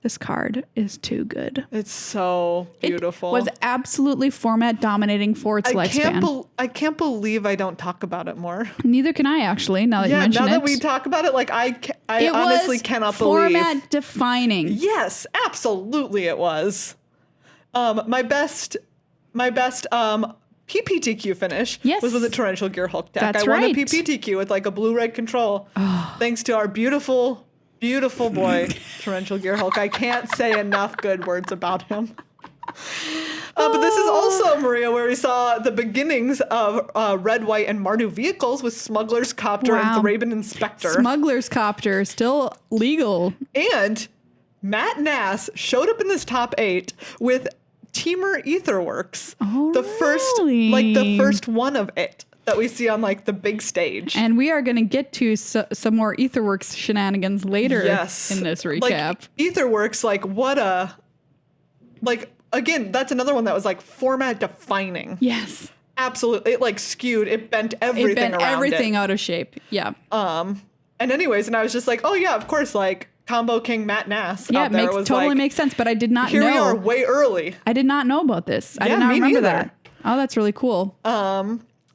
This card is too good. It's so beautiful. It was absolutely format dominating for its lifespan. I can't believe I don't talk about it more. Neither can I, actually, now that you mention it. Now that we talk about it, like I honestly cannot believe. Format defining. Yes, absolutely it was. My best PPTQ finish was with a Torrential Gearhulk deck. That's I won a right. PPTQ with like a blue-red control. Thanks to our beautiful boy, Torrential Gearhulk. I can't say enough good words about him. But this is also, Maria, where we saw the beginnings of Red, White, and Mardu vehicles with Smuggler's Copter and Thraben Inspector. Smuggler's Copter, still legal. And Matt Nass showed up in this top 8 with Teamer Aetherworks. Oh, the first one of it that we see on like the big stage. And we are going to get to some more Aetherworks shenanigans later in this recap. Like, Aetherworks, again, that's another one that was like format defining. Yes. Absolutely. It like skewed. It bent everything around it. It bent everything out of shape. Yeah. And anyways, and I was just like, oh yeah, of course, like Combo King Matt Nass out there was totally like, makes sense, but I did not know. Here we are way early. I did not know about this. I did not remember that. Oh, that's really cool.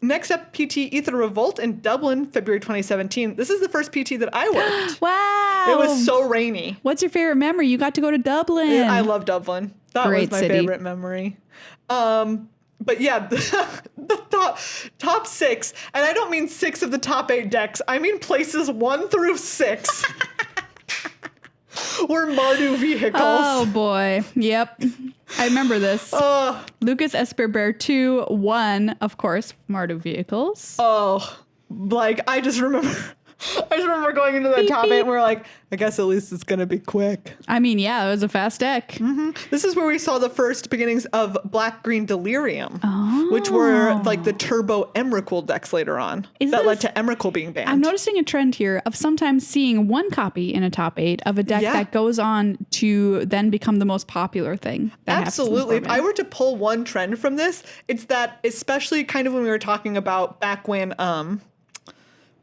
Next up, PT Aether Revolt in Dublin, February 2017. This is the first PT that I worked. Wow. It was so rainy. What's your favorite memory? You got to go to Dublin. Yeah, I love Dublin. That Great was my city. favorite memory. But yeah, the top 6, and I don't mean 6 of the top 8 decks. I mean places 1 through 6 were Mardu vehicles. Oh boy. Yep. I remember this. Lucas Esperbear 2, 1, of course, Mardu vehicles. Oh, like I just remember going into the top 8 and we're like, I guess at least it's going to be quick. I mean, yeah, it was a fast deck. Mm-hmm. This is where we saw the first beginnings of Black-Green Delirium, which were like the Turbo Emrakul decks later on led to Emrakul being banned. I'm noticing a trend here of sometimes seeing one copy in a top 8 of a deck that goes on to then become the most popular thing. Absolutely. If I were to pull one trend from this, it's that, especially kind of when we were talking about back when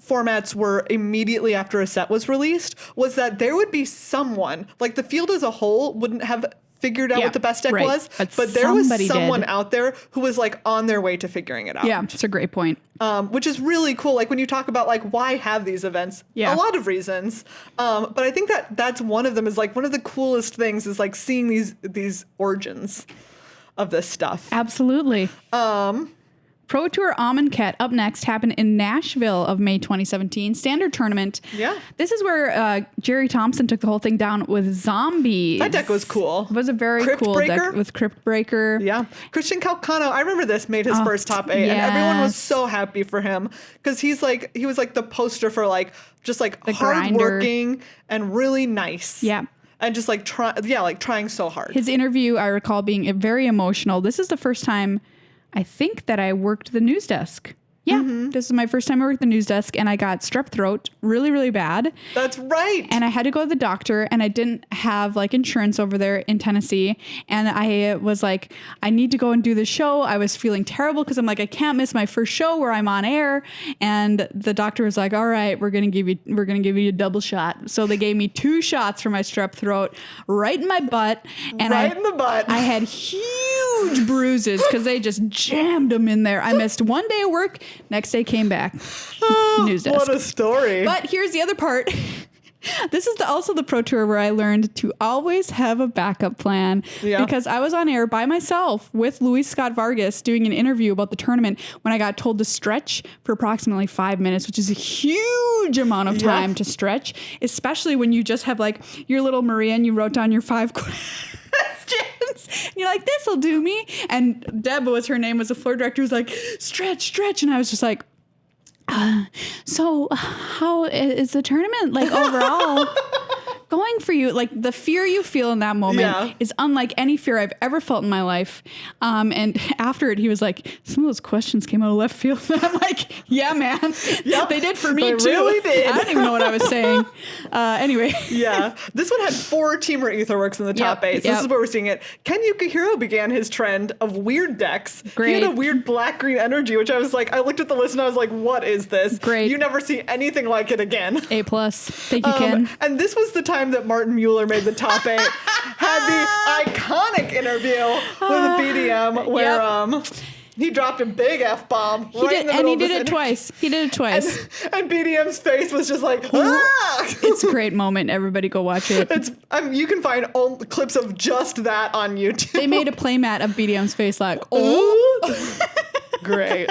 formats were immediately after a set was released, was that there would be someone, like the field as a whole wouldn't have figured out what the best deck was, but there was someone out there who was like on their way to figuring it out. Yeah, it's a great point. Which is really cool. Like when you talk about like why have these events, a lot of reasons. But I think that's one of them, is like one of the coolest things is like seeing these origins of this stuff. Absolutely. Pro Tour Amonkhet up next happened in Nashville of May 2017. Standard tournament. Yeah. This is where Jerry Thompson took the whole thing down with zombies. That deck was cool. It was a very cool deck with Crypt Breaker. Yeah. Christian Calcano, I remember this, made his first top 8 and everyone was so happy for him because he was like the poster for like just like hardworking and really nice. Yeah. And just like trying so hard. His interview, I recall, being very emotional. This is the first time I think that I worked the news desk. Yeah, this is my first time I worked the news desk, and I got strep throat really, really bad. That's right. And I had to go to the doctor, and I didn't have like insurance over there in Tennessee. And I was like, I need to go and do the show. I was feeling terrible because I'm like, I can't miss my first show where I'm on air. And the doctor was like, all right, we're gonna give you a double shot. So they gave me 2 shots for my strep throat, right in my butt, and in the butt. I had huge bruises because they just jammed them in there. I missed one day of work. Next day came back. News desk. What a story. But here's the other part. This is also the Pro Tour where I learned to always have a backup plan. Yeah. Because I was on air by myself with Luis Scott Vargas doing an interview about the tournament when I got told to stretch for approximately 5 minutes, which is a huge amount of time to stretch, especially when you just have like your little Maria and you wrote down your 5 questions. And you're like, this'll do me. And Deb was her name, was the floor director, was like, stretch. And I was just like, so how is the tournament like overall going for you? Like the fear you feel in that moment is unlike any fear I've ever felt in my life. And after it, he was like, some of those questions came out of left field. And I'm like, yeah, man. Yep. They did for me too. Really did. I don't even know what I was saying. Anyway. Yeah. This one had 4 Teamer Aetherworks in the top 8. So this is where we're seeing it. Ken Yukihiro began his trend of weird decks. Great. He had a weird black-green energy, which I was like, I looked at the list and I was like, what is this? Great. You never see anything like it again. A+. Thank you, Ken. And this was the time that Martin Mueller made the top 8, had the iconic interview with a BDM where he dropped a big F-bomb right in the middle of this. He did it twice. And BDM's face was just like, ah! It's a great moment. Everybody go watch it. You can find clips of just that on YouTube. They made a playmat of BDM's face like, oh. Great.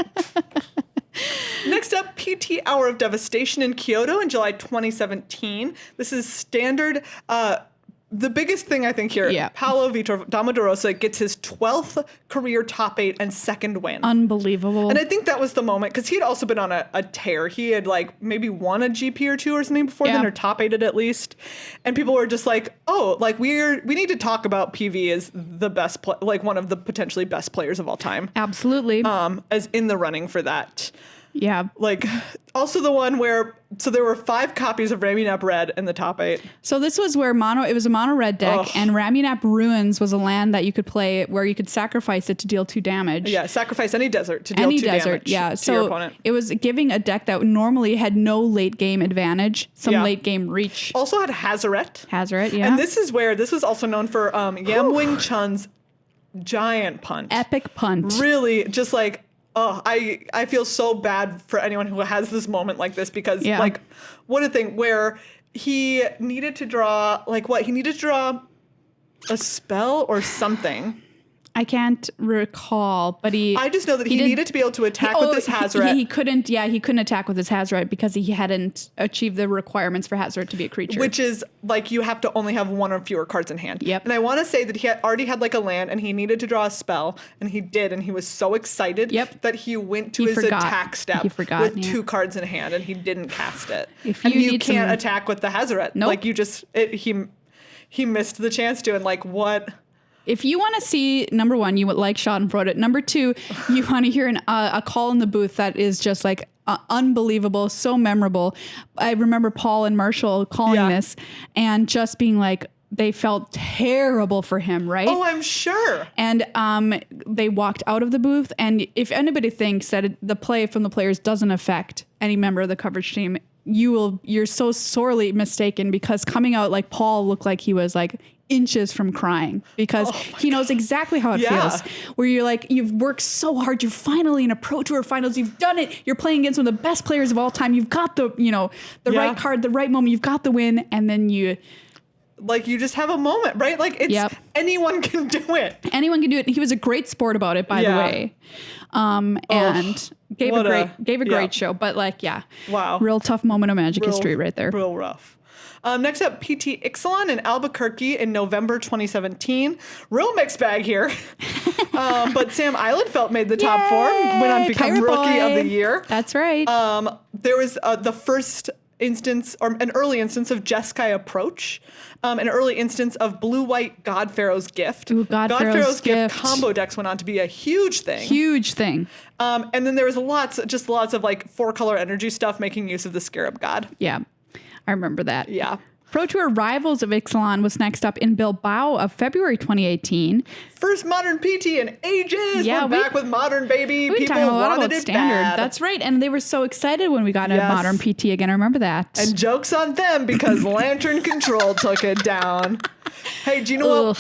Next up, PT Hour of Devastation in Kyoto in July 2017. This is standard. The biggest thing I think here, Paolo Vitor Domodorosa gets his 12th career top 8 and 2nd win. Unbelievable. And I think that was the moment, because he had also been on a tear. He had like maybe won a GP or 2 or something before then, or top 8'd at least. And people were just like, oh, like we need to talk about PV as the best, like one of the potentially best players of all time. Absolutely. As in the running for that. Yeah. Like, also the one where, so there were 5 copies of Ramunap Red in the top 8. So this was where it was a mono red deck, and Ramunap Ruins was a land that you could play where you could sacrifice it to deal 2 damage. Yeah, sacrifice any desert to deal 2 damage to your opponent. It was giving a deck that normally had no late game advantage, some late game reach. Also had Hazoret. Yeah. And this was also known for Yam Wing Chun's giant punt. Epic punt. Really, just like, I feel so bad for anyone who has this moment like this because like what a thing where he needed to draw he needed to draw a spell or something. I can't recall, but I just know that he needed to be able to attack with his Hazoret. He couldn't attack with his Hazoret because he hadn't achieved the requirements for Hazoret to be a creature. Which is like you have to only have one or fewer cards in hand. Yep. And I want to say that he already had like a land and he needed to draw a spell and he did and he was so excited that he went to his attack step with 2 cards in hand and he didn't cast it. And you can't attack with the Hazoret. Nope. Like you just he missed the chance to and like what. If you want to see, number one, you would like Schadenfreude. Number 2, you want to hear a call in the booth that is just like unbelievable, so memorable. I remember Paul and Marshall calling this and just being like, they felt terrible for him, right? Oh, I'm sure. And they walked out of the booth. And if anybody thinks that the play from the players doesn't affect any member of the coverage team, you're so sorely mistaken because coming out like Paul looked like he was like inches from crying because he knows exactly how it feels where you're like, you've worked so hard. You're finally in a Pro Tour finals. You've done it. You're playing against one of the best players of all time. You've got the right card, the right moment. You've got the win. And then you just have a moment, right? Like it's anyone can do it. Anyone can do it. He was a great sport about it, by the way. And gave a great show, but wow. Real tough moment of Magic history right there. Real rough. Next up, PT Ixalan in Albuquerque in November 2017. Real mixed bag here. But Sam Eilenfeld made the top 4, went on to become Rookie of the Year. That's right. There was the first instance, or an early instance of Jeskai Approach, an early instance of Blue-White God Pharaoh's Gift. Ooh, God Pharaoh's Gift combo decks went on to be a huge thing. Huge thing. And then there was lots of like 4-color energy stuff making use of the Scarab God. Yeah. I remember that. Yeah. Pro Tour Rivals of Ixalan was next up in Bilbao of February 2018. First modern PT in ages. Yeah, we're back with modern, baby. People wanted it standard. bad. That's right. And they were so excited when we got a modern PT again. I remember that. And joke's on them because Lantern Control took it down. Hey, do you know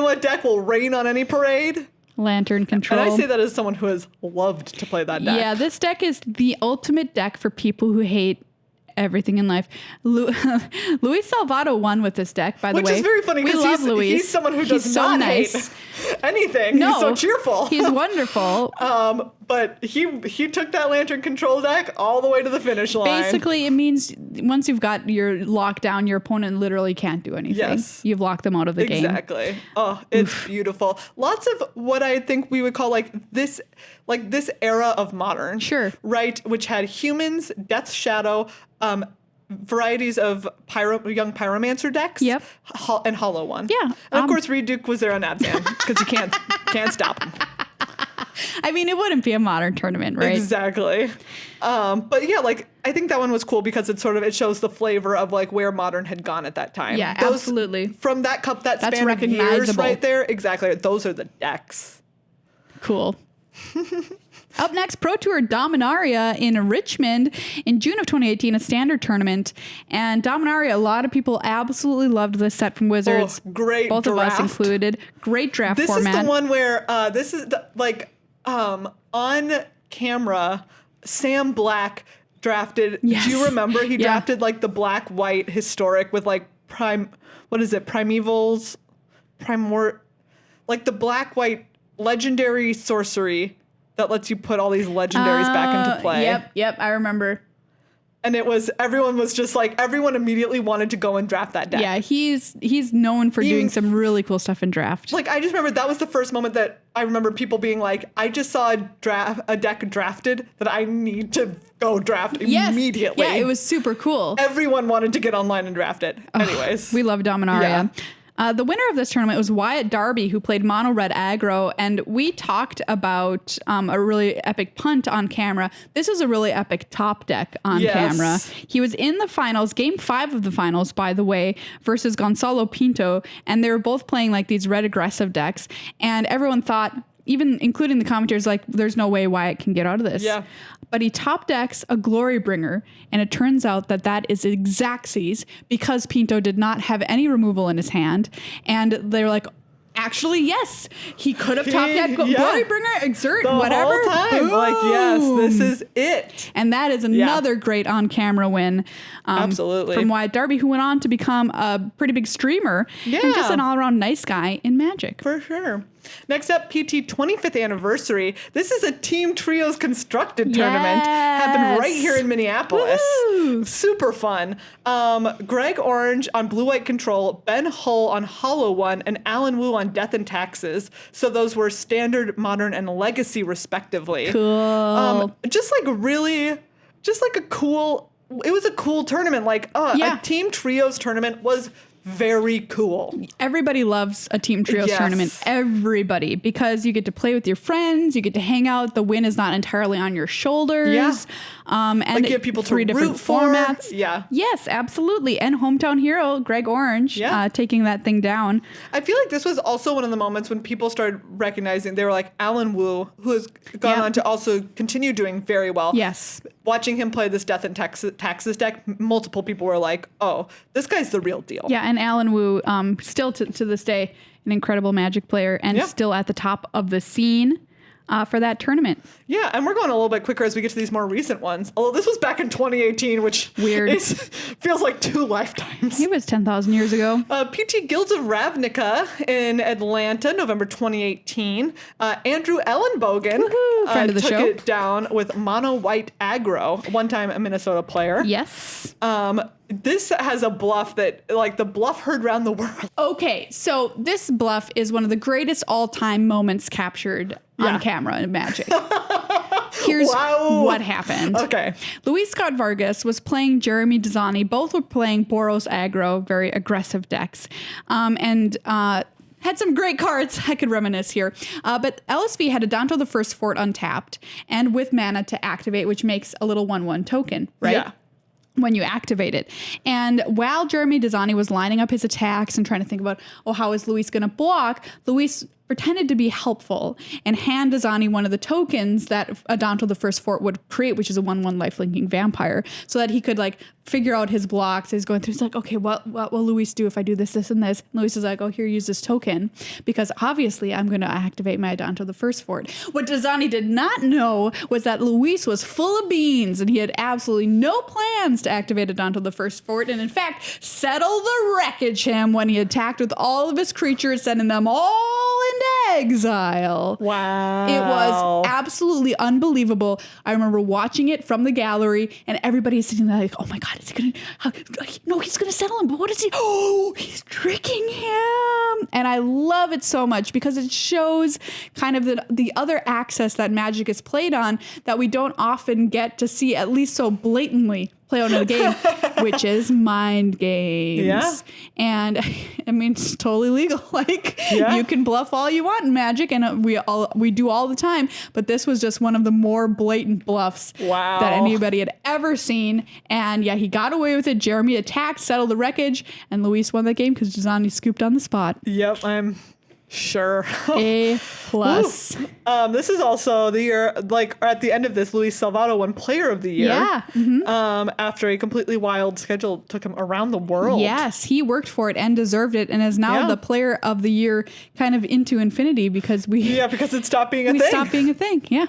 what deck will rain on any parade? Lantern Control. And I say that as someone who has loved to play that deck. Yeah, this deck is the ultimate deck for people who hate everything in life. Luis Salvato won with this deck, by the way. Which is very funny because he's someone who does not hate anything. No, he's so cheerful. He's wonderful. But he took that Lantern Control deck all the way to the finish line. Basically, it means once you've got your lockdown, your opponent literally can't do anything. Yes. You've locked them out of the game. Exactly. Oh, it's beautiful. Lots of what I think we would call this era of modern. Sure. Right? Which had humans, Death Shadow, varieties of young Pyromancer decks. Yep. And Hollow One. Yeah. And of course, Reed Duke was there on Abzan because you can't stop him. I mean, it wouldn't be a modern tournament, right? Exactly. But yeah, I think that one was cool because it shows the flavor of where modern had gone at that time. Yeah, absolutely. From that cup, that span of years right there. Exactly. Those are the decks. Cool. Up next, Pro Tour Dominaria in Richmond in June of 2018, a standard tournament. And Dominaria, a lot of people absolutely loved this set from Wizards. Oh, great Both draft. of us included. Great draft format. This is the one where on camera, Sam Black drafted. Yes. Do you remember? He drafted the black-white historic with primevals, the black-white legendary sorcery that lets you put all these legendaries back into play. Yep, I remember. And everyone immediately wanted to go and draft that deck. Yeah, he's known for doing some really cool stuff in draft. I just remember that was the first moment that I remember people being like, I just saw a deck drafted that I need to go draft immediately. Yeah, it was super cool. Everyone wanted to get online and draft it. Anyways. We love Dominaria. Yeah. The winner of this tournament was Wyatt Darby, who played mono red aggro, and we talked about a really epic punt on camera. This was a really epic top deck on camera. He was in the finals, game 5 of the finals, by the way, versus Gonzalo Pinto, and they were both playing these red aggressive decks, and everyone thought, even including the commentators, there's no way Wyatt can get out of this. Yeah. But he top decks a Glorybringer, and it turns out that is Xaxes because Pinto did not have any removal in his hand. And they're like, Actually, yes. He could have top deck, Glorybringer, Exert, the whatever. Whole time. Boom. Like, yes, this is it. And that is another great on-camera win. Absolutely. From Wyatt Darby, who went on to become a pretty big streamer and just an all-around nice guy in Magic. For sure. Next up, PT 25th anniversary. This is a Team Trios constructed tournament. Happened right here in Minneapolis. Woo-hoo. Super fun. Greg Orange on Blue-White Control, Ben Hull on Hollow One, and Alan Wu on Death and Taxes. So those were Standard, Modern, and Legacy, respectively. Cool. Just like a cool... It was a cool tournament. Like, a Team Trios tournament was very cool. Everybody loves a Team Trios tournament. Everybody. Because you get to play with your friends. You get to hang out. The win is not entirely on your shoulders. Yeah. And like give people three to different root for. formats. Yeah. Yes, absolutely. And hometown hero, Greg Orange, taking that thing down. I feel like this was also one of the moments when people started recognizing, they were like, Alan Wu, who has gone on to also continue doing very well. Yes. Watching him play this Death and Taxes deck, multiple people were like, oh, this guy's the real deal. Yeah, and Alan Wu, still to this day, an incredible Magic player and still at the top of the scene for that tournament. Yeah, and we're going a little bit quicker as we get to these more recent ones. Although this was back in 2018, which feels like 2 lifetimes. It was 10,000 years ago. PT Guilds of Ravnica in Atlanta, November 2018. Andrew Ellenbogen friend of the took show. it down with Mono White Aggro, one-time a Minnesota player. Yes. This has a bluff that, like, the bluff heard around the world. Okay, so this bluff is one of the greatest all-time moments captured on camera in Magic. Here's what happened. Okay. Luis Scott Vargas was playing Jeremy Dizani. Both were playing Boros aggro, very aggressive decks. And had some great cards. I could reminisce here. But LSV had Adanto the First Fort untapped and with mana to activate, which makes a little 1/1 token, right? Yeah. When you activate it. And while Jeremy Dizani was lining up his attacks and trying to think about, how is Luis going to block? Luis pretended to be helpful and hand Dizani one of the tokens that Adanto the First Fort would create, which is a 1/1 lifelinking vampire, so that he could figure out his blocks. He's going through, he's like, okay, what will Luis do if I do this, this, and this? And Luis is like, here, use this token, because obviously I'm going to activate my Adanto the First Fort. What Dizani did not know was that Luis was full of beans and he had absolutely no plans to activate Adanto the First Fort, and in fact, settle the wreckage him when he attacked with all of his creatures, sending them all into exile. Wow. It was absolutely unbelievable. I remember watching it from the gallery and everybody is sitting there like, oh my God, is he going to, no, he's going to settle him, but what is he? Oh, he's tricking him. And I love it so much because it shows kind of the other access that Magic is played on that we don't often get to see, at least so blatantly, play out of the game, which is mind games. Yeah. And I mean, it's totally legal. You can bluff all you want in Magic, and we do all the time. But this was just one of the more blatant bluffs that anybody had ever seen. And he got away with it. Jeremy attacked, settled the wreckage, and Luis won that game because Dizani scooped on the spot. Yep, I'm sure. A+. This is also the year, at the end of this, Luis Salvato won Player of the Year. Yeah. Mm-hmm. After a completely wild schedule took him around the world. Yes, he worked for it and deserved it, and is now the Player of the Year kind of into infinity because because it stopped being a thing. We stopped being a thing, yeah.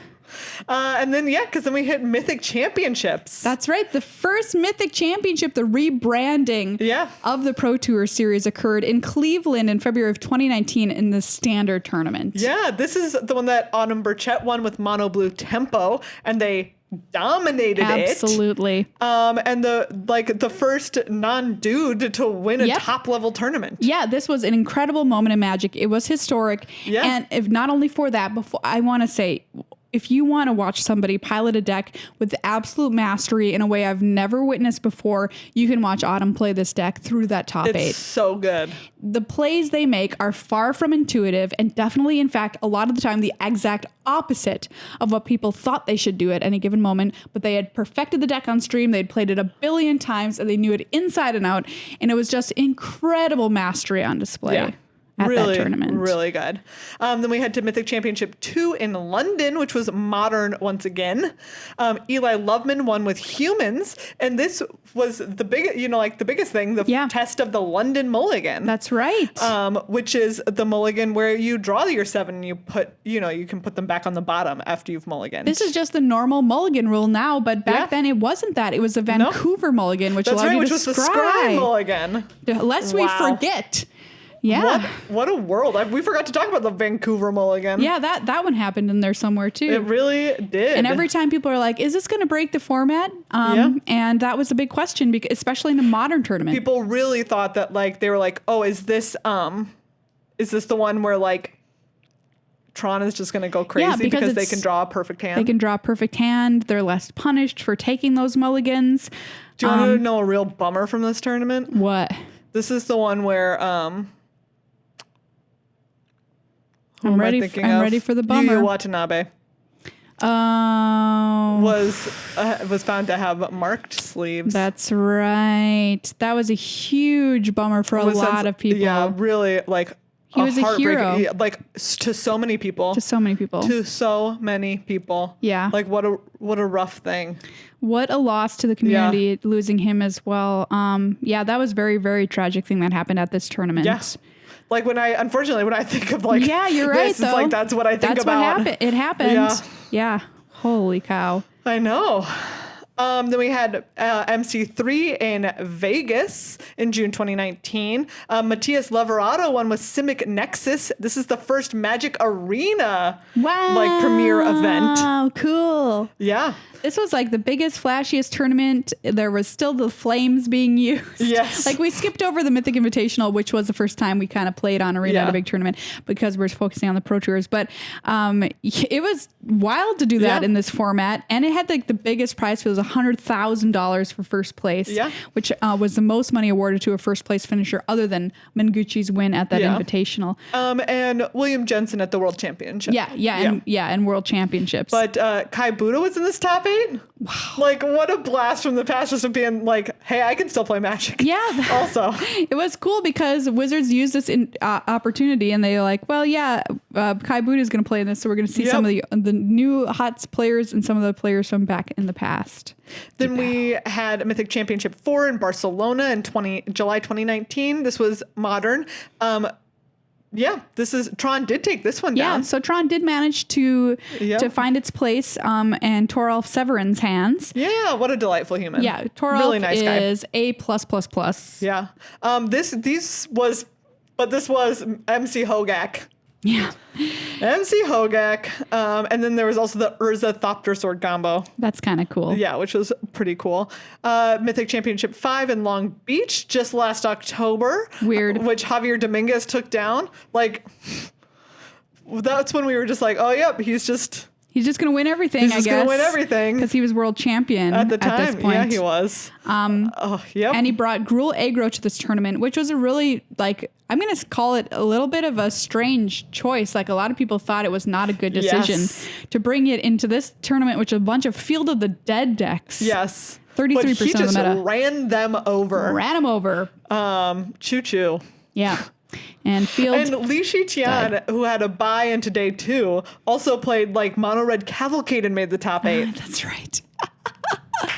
And then, because then we hit Mythic Championships. That's right. The first Mythic Championship, the rebranding of the Pro Tour series, occurred in Cleveland in February of 2019 in the Standard Tournament. Yeah, this is the one that Autumn Burchett won with Mono Blue Tempo, and they dominated it. Absolutely. And the first non-dude to win a top-level tournament. Yeah, this was an incredible moment in Magic. It was historic. Yeah. And if not only for that, I want to say, if you want to watch somebody pilot a deck with absolute mastery in a way I've never witnessed before, you can watch Autumn play this deck through that top 8. It's so good. The plays they make are far from intuitive and definitely, in fact, a lot of the time the exact opposite of what people thought they should do at any given moment. But they had perfected the deck on stream. They'd played it a billion times and they knew it inside and out. And it was just incredible mastery on display. Yeah. at that tournament. Really good. Then we head to Mythic Championship 2 in London, which was modern once again. Eli Loveman won with humans, and this was the biggest thing, the test of the London Mulligan. That's right. Which is the mulligan where you draw your 7 and you put, you can put them back on the bottom after you've mulliganed. This is just the normal mulligan rule now, but back then it wasn't that. It was a Vancouver mulligan, which allowed you to was the scry mulligan. Lest we forget. Yeah. What a world. We forgot to talk about the Vancouver mulligan. Yeah, that one happened in there somewhere too. It really did. And every time people are like, is this going to break the format? And that was a big question, especially in a modern tournament. People really thought that they were like, oh, is this the one where Tron is just going to go crazy because they can draw a perfect hand? They can draw a perfect hand. They're less punished for taking those mulligans. Do you want to know a real bummer from this tournament? What? This is the one where I'm ready for the bummer. Yu Watanabe was found to have marked sleeves. That's right. That was a huge bummer for a lot of people. Yeah, really he was a hero. To so many people. To so many people. Yeah. What a rough thing. What a loss to the community, losing him as well. That was very, very tragic thing that happened at this tournament. Yes. When I think of you're right, this, it's that's what I think about. That's what happened. It happened. Yeah. Holy cow. I know. Then we had MC3 in Vegas in June 2019. Matthias Leverado won with Simic Nexus. This is the first Magic Arena premiere event. Wow, cool. Yeah. This was the biggest, flashiest tournament. There was still the flames being used. Yes. We skipped over the Mythic Invitational, which was the first time we kind of played on Arena at a big tournament because we're focusing on the Pro Tours. But it was wild to do that in this format. And it had the biggest prize field was $100,000 for first place, which was the most money awarded to a first place finisher other than Menguchi's win at that Invitational. And William Jensen at the World Championship. And World Championships. But Kai Buddha was in this top 8. Wow. What a blast from the past, just of being hey, I can still play Magic. Yeah. Also. It was cool because Wizards used this opportunity and they're Kai Buddha is going to play in this, so we're going to see some of the new hot players and some of the players from back in the past. Then we had Mythic Championship 4 in Barcelona in July 2019. This was modern. Tron did take this one down. Yeah, so Tron did manage to find its place in Toralf Severin's hands. Yeah, what a delightful human. Yeah, Toralf really nice guy. is A+++. Yeah. This was MC Hogak. Yeah. MC Hogak. And then there was also the Urza Thopter sword combo. That's kind of cool. Yeah, which was pretty cool. Mythic Championship 5 in Long Beach just last October. Weird. Which Javier Dominguez took down. That's when we were just oh, yep, he's just going to win everything, I guess. He's just going to win everything. Because he was world champion at the time. At this point. Yeah, he was. And he brought Gruul Aggro to this tournament, which was a really, I'm going to call it a little bit of a strange choice. A lot of people thought it was not a good decision to bring it into this tournament, which is a bunch of Field of the Dead decks. Yes. 33% but he of the just meta. ran them over. Choo-choo. Yeah. And Li Shiqian, who had a bye into day 2, also played Mono Red Cavalcade and made the top 8. That's right.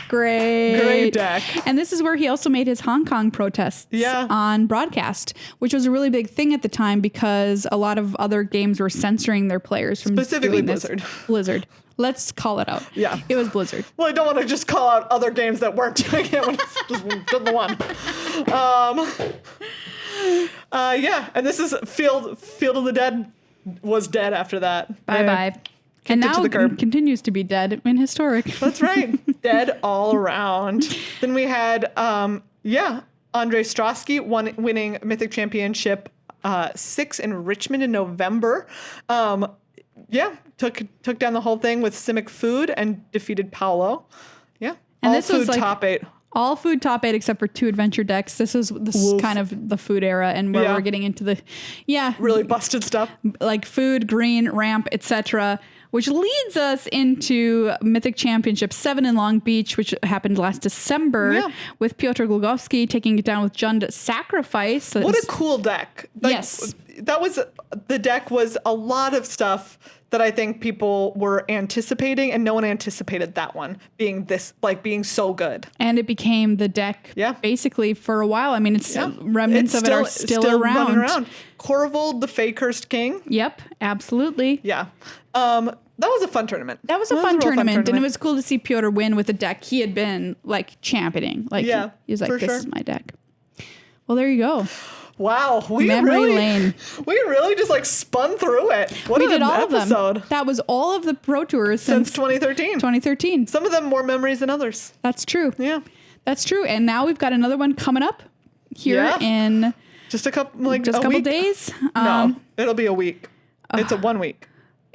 Great deck. And this is where he also made his Hong Kong protests on broadcast, which was a really big thing at the time because a lot of other games were censoring their players from specifically doing this. Blizzard. Let's call it out. Yeah. It was Blizzard. Well, I don't want to just call out other games that weren't doing it when it's just the one. And this is Field of the Dead was dead after that. Bye. And now continues to be dead in Historic. That's right. Dead all around. Then we had, Andre Strosky winning Mythic Championship 6 in Richmond in November. Took down the whole thing with Simic Food and defeated Paolo. Yeah. And all this food was top 8. All food top 8 except for 2 adventure decks. This is kind of the food era and where we're getting into the really busted stuff. Food, green, ramp, etc. Which leads us into Mythic Championship 7 in Long Beach, which happened last December with Piotr Glogowski taking it down with Jund Sacrifice. What a cool deck. Yes. the deck was a lot of stuff that I think people were anticipating, and no one anticipated that one being being so good. And it became the deck basically for a while. I mean, remnants of it are still around. Running around. Corvold, the Fey Cursed King. Yep, absolutely. Yeah. That was a fun tournament. That was a fun tournament, and it was cool to see Piotr win with a deck he had been like championing. Like he was like, "This is my deck." Well, there you go. Wow, we Memory lane. really just like spun through it. We did all episode. Of them. That was all of the Pro Tours since 2013. 2013. Some of them more memories than others. That's true. Yeah, that's true. And now we've got another one coming up here in just a couple days. No, it'll be a week. It's a 1 week.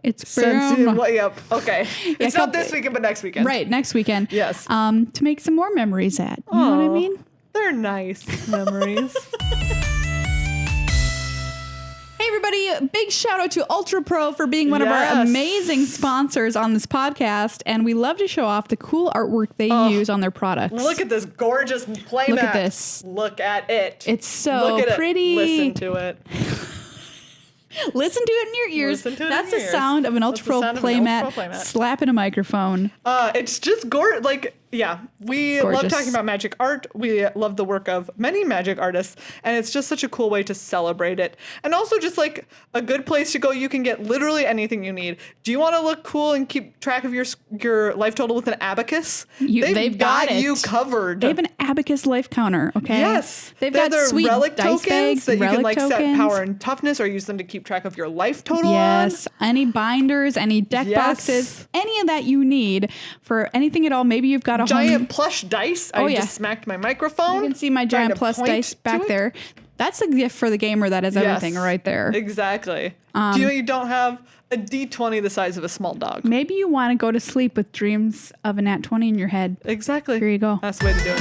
It's yep. Okay. It's not this weekend, but next weekend. Right, next weekend. Yes. To make some more memories at. You know what I mean? They're nice memories. Hey everybody, big shout out to Ultra Pro for being one of our amazing sponsors on this podcast, and we love to show off the cool artwork they use on their products. Look at this gorgeous playmat. Look at this. Look at it. It's so pretty. Listen to it. Listen to it in your ears. That's the sound of an Ultra Pro playmat slapping a microphone. It's just gorgeous. We love talking about magic art. We love the work of many magic artists, and it's just such a cool way to celebrate it. And also just like a good place to go. You can get literally anything you need. Do you want to look cool and keep track of your life total with an abacus? They've got you covered. They have an abacus life counter, okay? Yes. They've got sweet relic dice tokens bags, that you can relic set tokens. power and toughness, or use them to keep track of your life total Yes. Any binders, any deck boxes, any of that you need for anything at all. Maybe you've got a giant plush dice. I just smacked my microphone. You can see my giant plush dice back there. That's a gift for the gamer that has everything right there. Exactly. Do you don't have a D20 the size of a small dog? Maybe you want to go to sleep with dreams of a nat 20 in your head. Exactly. Here you go. That's the way to do it.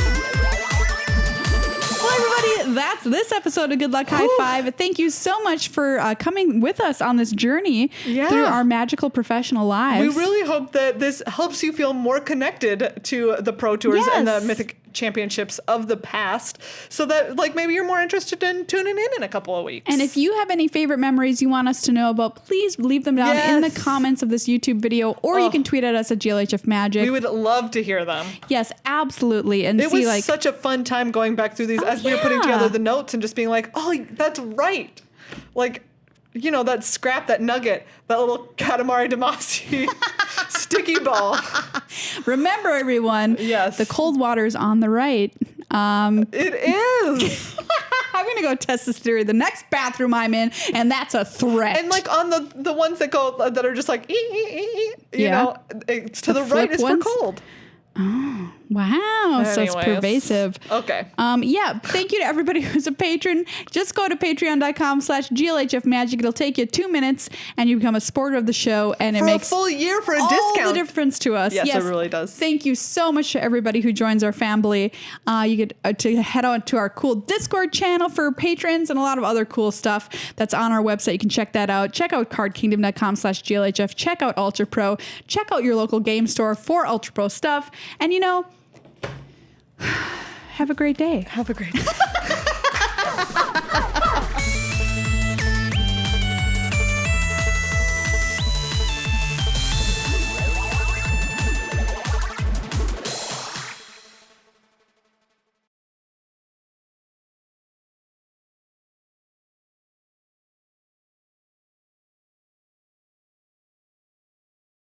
Well, everybody, that's this episode of Good Luck High Five. Thank you so much for coming with us on this journey through our magical professional lives. We really hope that this helps you feel more connected to the Pro Tours and the Mythic championships of the past, so that maybe you're more interested in tuning in a couple of weeks. And if you have any favorite memories you want us to know about, please leave them down in the comments of this YouTube video, or you can tweet at us at GLHF Magic. We would love to hear them. Yes, absolutely. And it was such a fun time going back through these as we were putting together the notes and just being like, oh, that's right. That scrap, that nugget, that little Katamari Damacy sticky ball. Remember, everyone, the cold water's on the right. It is. I'm going to go test this theory the next bathroom I'm in, and that's a threat. And on the ones that are just like, it's to the right is for cold. Oh, wow. So it's pervasive. Okay. Thank you to everybody who's a patron. Just go to patreon.com/GLHF Magic. It'll take you 2 minutes and you become a supporter of the show, and it makes a full year for a all discount. The difference to us. Yes, it really does. Thank you so much to everybody who joins our family. You get to head on to our cool Discord channel for patrons and a lot of other cool stuff that's on our website. You can check that out. Check out cardkingdom.com/GLHF. Check out Ultra Pro. Check out your local game store for Ultra Pro stuff. And have a great day. Have a great day.